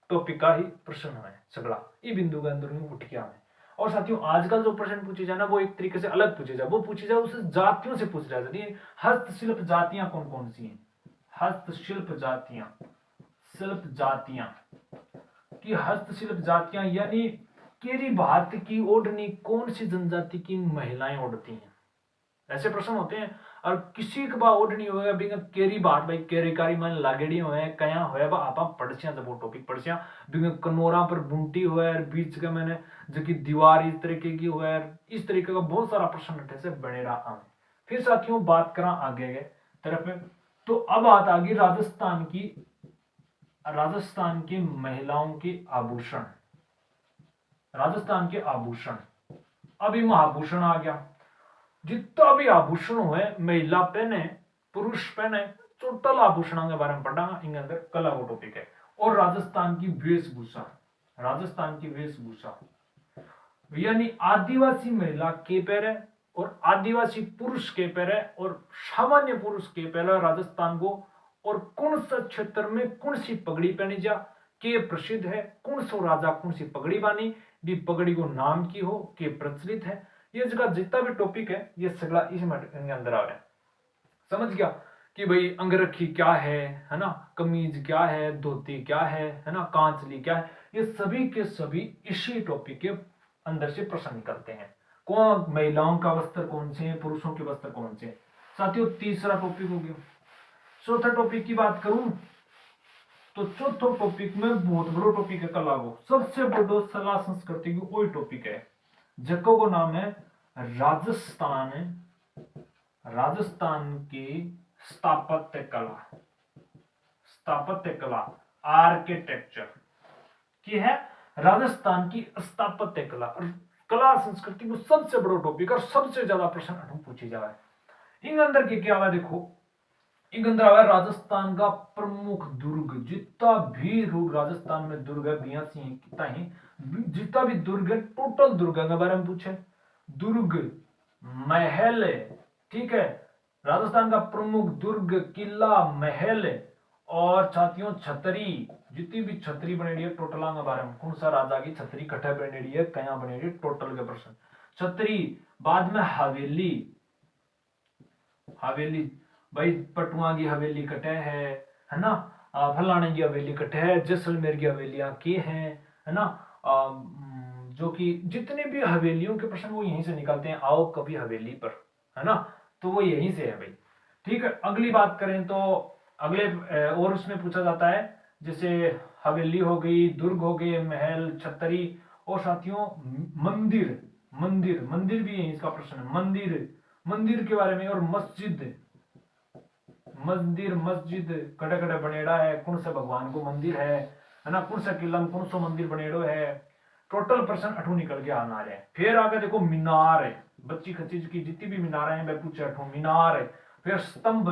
टॉपिक का ही प्रश्न है सगला, ई बिंदु के अंदर उठ के आवे। और साथियों आजकल जो प्रश्न पूछे जाए ना वो एक तरीके से अलग पूछे जाए, वो पूछे जाए उसे जातियों से पूछ जाए। हस्तशिल्प जातियां कौन कौन सी हैं, हस्तशिल्प जातियां, शिल्प जातियां की हस्तशिल्प जातियां यानी केरी भात की ओढ़नी कौन सी जनजाति की महिलाएं ओढ़ती हैं, ऐसे प्रश्न होते हैं। और किसी के बा ओढ़नी होगा बिंग केरी बात भाई केरीकारी मन लागेड़ी होए कया होए बा आपा पढ़सिया जब वो टॉपिक पढ़सिया बिंग कनोरा पर बुंटी होए और बीच का मैंने जो कि दीवार इस तरीके की होए, इस तरीके का बहुत सारा प्रश्न अठे से बने रहा। फिर साथियों बात करा आगे के तरफ में, तो अब बात आ गई राजस्थान की, राजस्थान की महिलाओं के आभूषण, राजस्थान के आभूषण। अभी महाभूषण आ गया, जितना भी आभूषण हुए महिला पहने पुरुष पहने, टोटल आभूषणों के बारे में पढ़ा इन अंदर कला वो टॉपिक है। और राजस्थान की वेशभूषा, राजस्थान की वेशभूषा यानी आदिवासी महिला के पहरे और आदिवासी पुरुष के पहरे और सामान्य पुरुष के पहले राजस्थान को, और कौन सा क्षेत्र में कौन सी पगड़ी पहनी जा के प्रसिद्ध है, कौन सा राजा कौन सी पगड़ी बानी भी पगड़ी को नाम की हो के प्रचलित है। ये जगह जितना भी टॉपिक है ये सगला इसमें अंदर आ रहा है। समझ गया कि भाई अंगरखी क्या है ना, कमीज क्या है, धोती क्या है ना, कांचली क्या है, ये सभी के सभी इसी टॉपिक के अंदर से प्रश्न निकलते हैं। कौन महिलाओं का वस्त्र कौन से हैं, पुरुषों के वस्त्र कौन से हैं। साथियों तीसरा टॉपिक हो गया। चौथा टॉपिक की बात करूं तो चौथा टॉपिक में बहुत बड़ा टॉपिक है कला को, सबसे बड़ा कला संस्कृति की वही टॉपिक है जको को नाम है राजस्थान, राजस्थान की स्थापत्य कला, स्थापत्य कला, आर्किटेक्चर की है राजस्थान की स्थापत्य कला। कला संस्कृति को सबसे बड़ा टॉपिक और सबसे ज्यादा प्रश्न पूछे जा रहा है। इन अंदर के क्या हुआ देखो, इन अंदर आया राजस्थान का प्रमुख दुर्ग, जितना भी राजस्थान में दुर्ग है 82 है, कितना ही जितना भी दुर्ग है टोटल दुर्ग के बारे में पूछे, दुर्ग महल, ठीक है, राजस्थान का प्रमुख दुर्ग किला महल, और साथियों छतरी, जितनी भी छतरी बनेड़ी है टोटल के बारे में, कौन सा राजा की छतरी कट्ठे बनेड़ी है कया बनेड़ी है टोटल के प्रश्न छतरी। बाद में हवेली, हवेली भाई पटुआ की हवेली कटे है ना, फलाने की हवेली कटे है, जैसलमेर की हवेलियां के हैं है ना, जो कि जितने भी हवेलियों के प्रश्न वो यहीं से निकालते हैं, आओ कभी हवेली पर, है ना, तो वो यहीं से है भाई। ठीक है, अगली बात करें तो अगले और उसमें पूछा जाता है जैसे हवेली हो गई, दुर्ग हो गए, महल, छतरी, और साथियों मंदिर, मंदिर मंदिर भी यही इसका प्रश्न है, मंदिर, मंदिर के बारे में, और मस्जिद, मंदिर मस्जिद कड़े कड़े बनेड़ा है, कौन सा भगवान को मंदिर है ना, कौन सा किला में कौन सा मंदिर बनेड़ो है, टोटल प्रश्न अठू निकल के आना रहे। फिर आगे देखो मीनार है, बच्ची खच्ची की जितनी भी मीनार है मैं पूछे अठू मीनार है। फिर स्तंभ,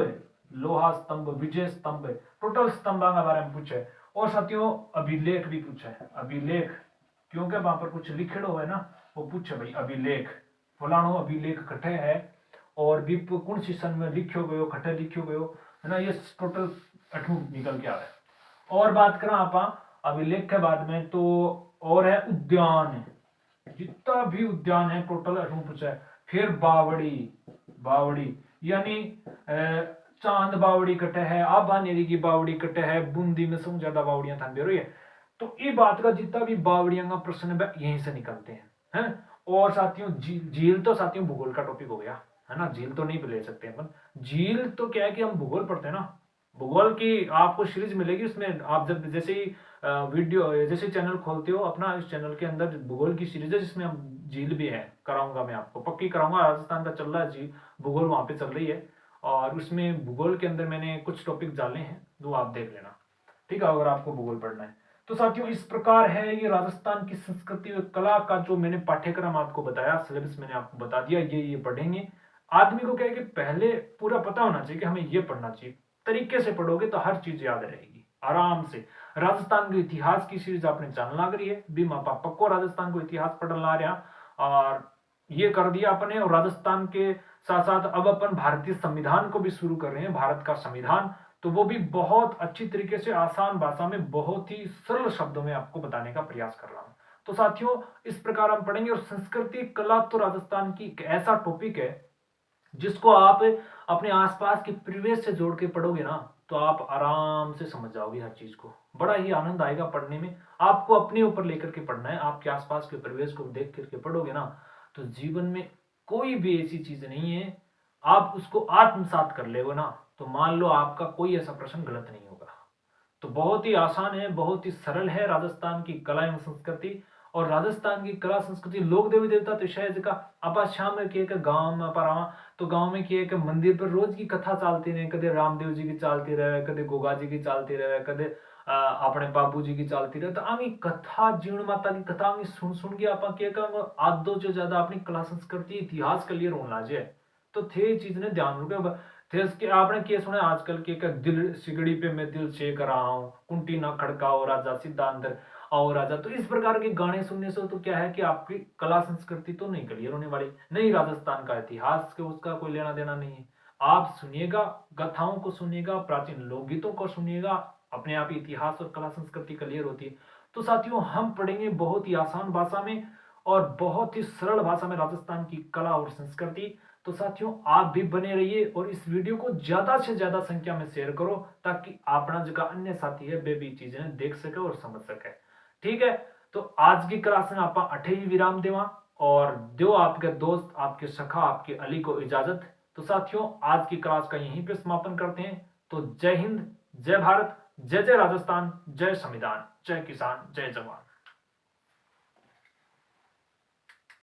लोहा स्तंभ, विजय स्तंभ, टोटल स्तंभ के बारे में पूछे। और साथियों अभिलेख भी पूछे, अभिलेख, क्योंकि वहां पर कुछ लिखेड़ो है ना, वो पूछे भाई अभिलेख, फलानो अभिलेख कटे है और भी कौन सी सन में लिखो गयो, कटे लिखो गयो, है ना, ये टोटल अठू निकल के आ रहा है। और बात करा आप अभिलेख के बाद में तो और है उद्यान, जितना भी उद्यान है टोटल अठू पूछा है। फिर बावड़ी, बावड़ी यानी चांद बावड़ी कटे है, आबानेरी की बावड़ी कटे है, बूंदी में सबसे ज्यादा बावड़ियां थान रही है। तो ये बात का जितना भी बावड़ियां का प्रश्न है यहीं से निकलते हैं। और साथियों झील तो साथियों भूगोल का टॉपिक हो गया है ना, झील तो नहीं ले सकते अपन। झील तो क्या है कि हम भूगोल पढ़ते हैं ना, भूगोल की आपको सीरीज मिलेगी, उसमें आप जब जैसे ही वीडियो जैसे चैनल खोलते हो अपना, इस चैनल के अंदर भूगोल की सीरीज है जिसमें हम झील भी है, कराऊंगा मैं आपको, पक्की कराऊंगा। राजस्थान का चल रहा है झील भूगोल वहां पे चल रही है, और उसमें भूगोल के अंदर मैंने कुछ टॉपिक डाले हैं, वो आप देख लेना, ठीक है, अगर आपको भूगोल पढ़ना है तो। साथियों इस प्रकार है ये राजस्थान की संस्कृति और कला का जो मैंने पाठ्यक्रम आपको बताया, सिलेबस मैंने आपको बता दिया, ये पढ़ेंगे। आदमी को क्या है कि पहले पूरा पता होना चाहिए कि हमें ये पढ़ना चाहिए, तरीके से पढ़ोगे तो हर चीज याद रहेगी आराम से। राजस्थान के इतिहास की सीरीज आपने जानना लग रही है, बीमा पापा को राजस्थान को इतिहास पढ़ना ला रहा, और ये कर दिया अपने। और राजस्थान के साथ साथ अब अपन भारतीय संविधान को भी शुरू कर रहे हैं, भारत का संविधान, तो वो भी बहुत अच्छी तरीके से आसान भाषा में बहुत ही सरल शब्दों में आपको बताने का प्रयास कर रहा हूं। तो साथियों इस प्रकार हम पढ़ेंगे। और संस्कृति कला तो राजस्थान की एक ऐसा टॉपिक है जिसको आप अपने आसपास के परिवेश से जोड़ के पढ़ोगे ना, तो आप आराम से समझ जाओगे हर चीज को, बड़ा ही आनंद आएगा पढ़ने में। आपको अपने ऊपर लेकर के पढ़ना है, आपके आसपास के परिवेश को देख करके पढ़ोगे ना, तो जीवन में कोई भी ऐसी चीज नहीं है, आप उसको आत्मसात कर लेगो ना, तो मान लो आपका कोई ऐसा प्रश्न गलत नहीं होगा। तो बहुत ही आसान है, बहुत ही सरल है राजस्थान की कला एवं संस्कृति। और राजस्थान की कला संस्कृति लोक देवी देवता तो शायद का आप शाम में के गांव में पर आवा, तो गांव में की मंदिर पर रोज की कथा चलती रहे, कदे रामदेव जी की चलती रहे, कदे गोगा जी की चलती रहे, कदे अपने बाबू जी की चलती रहे। तो आमी कथा जीवन माता की कथा आमी सुन सुन के आप आधो जो ज्यादा अपनी कला संस्कृति इतिहास के लिए रोन लाजे। तो थे चीज ने ध्यान रखे थे इसके आपने क्या सुना आजकल के दिल सिगड़ी पे मैं दिल सेक रहा हूँ, कुंटी ना खड़काओ राजा सीधा अंदर आओ राजा। तो इस प्रकार के गाने सुनने से तो क्या है कि आपकी कला संस्कृति तो नहीं क्लियर होने वाली, नहीं राजस्थान का इतिहास के उसका कोई लेना देना नहीं है। आप सुनिएगा, गाथाओं को सुनिएगा, प्राचीन लोकगीतों को सुनिएगा, अपने आप इतिहास और कला संस्कृति क्लियर होती है। तो साथियों हम पढ़ेंगे बहुत ही आसान भाषा में और बहुत ही सरल भाषा में राजस्थान की कला और संस्कृति। तो साथियों आप भी बने रहिए और इस वीडियो को ज्यादा से ज्यादा संख्या में शेयर करो, ताकि अपना जो अन्य साथी है वे भी चीजें देख सके और समझ सके, ठीक है। तो आज की क्लास में आप अठे ही विराम देवा और दो आपके दोस्त, आपके सखा, आपके अली को इजाजत। तो साथियों आज की क्लास का यहीं पे समापन करते हैं। तो जय हिंद, जय भारत, जय जय राजस्थान, जय संविधान, जय किसान, जय जवान।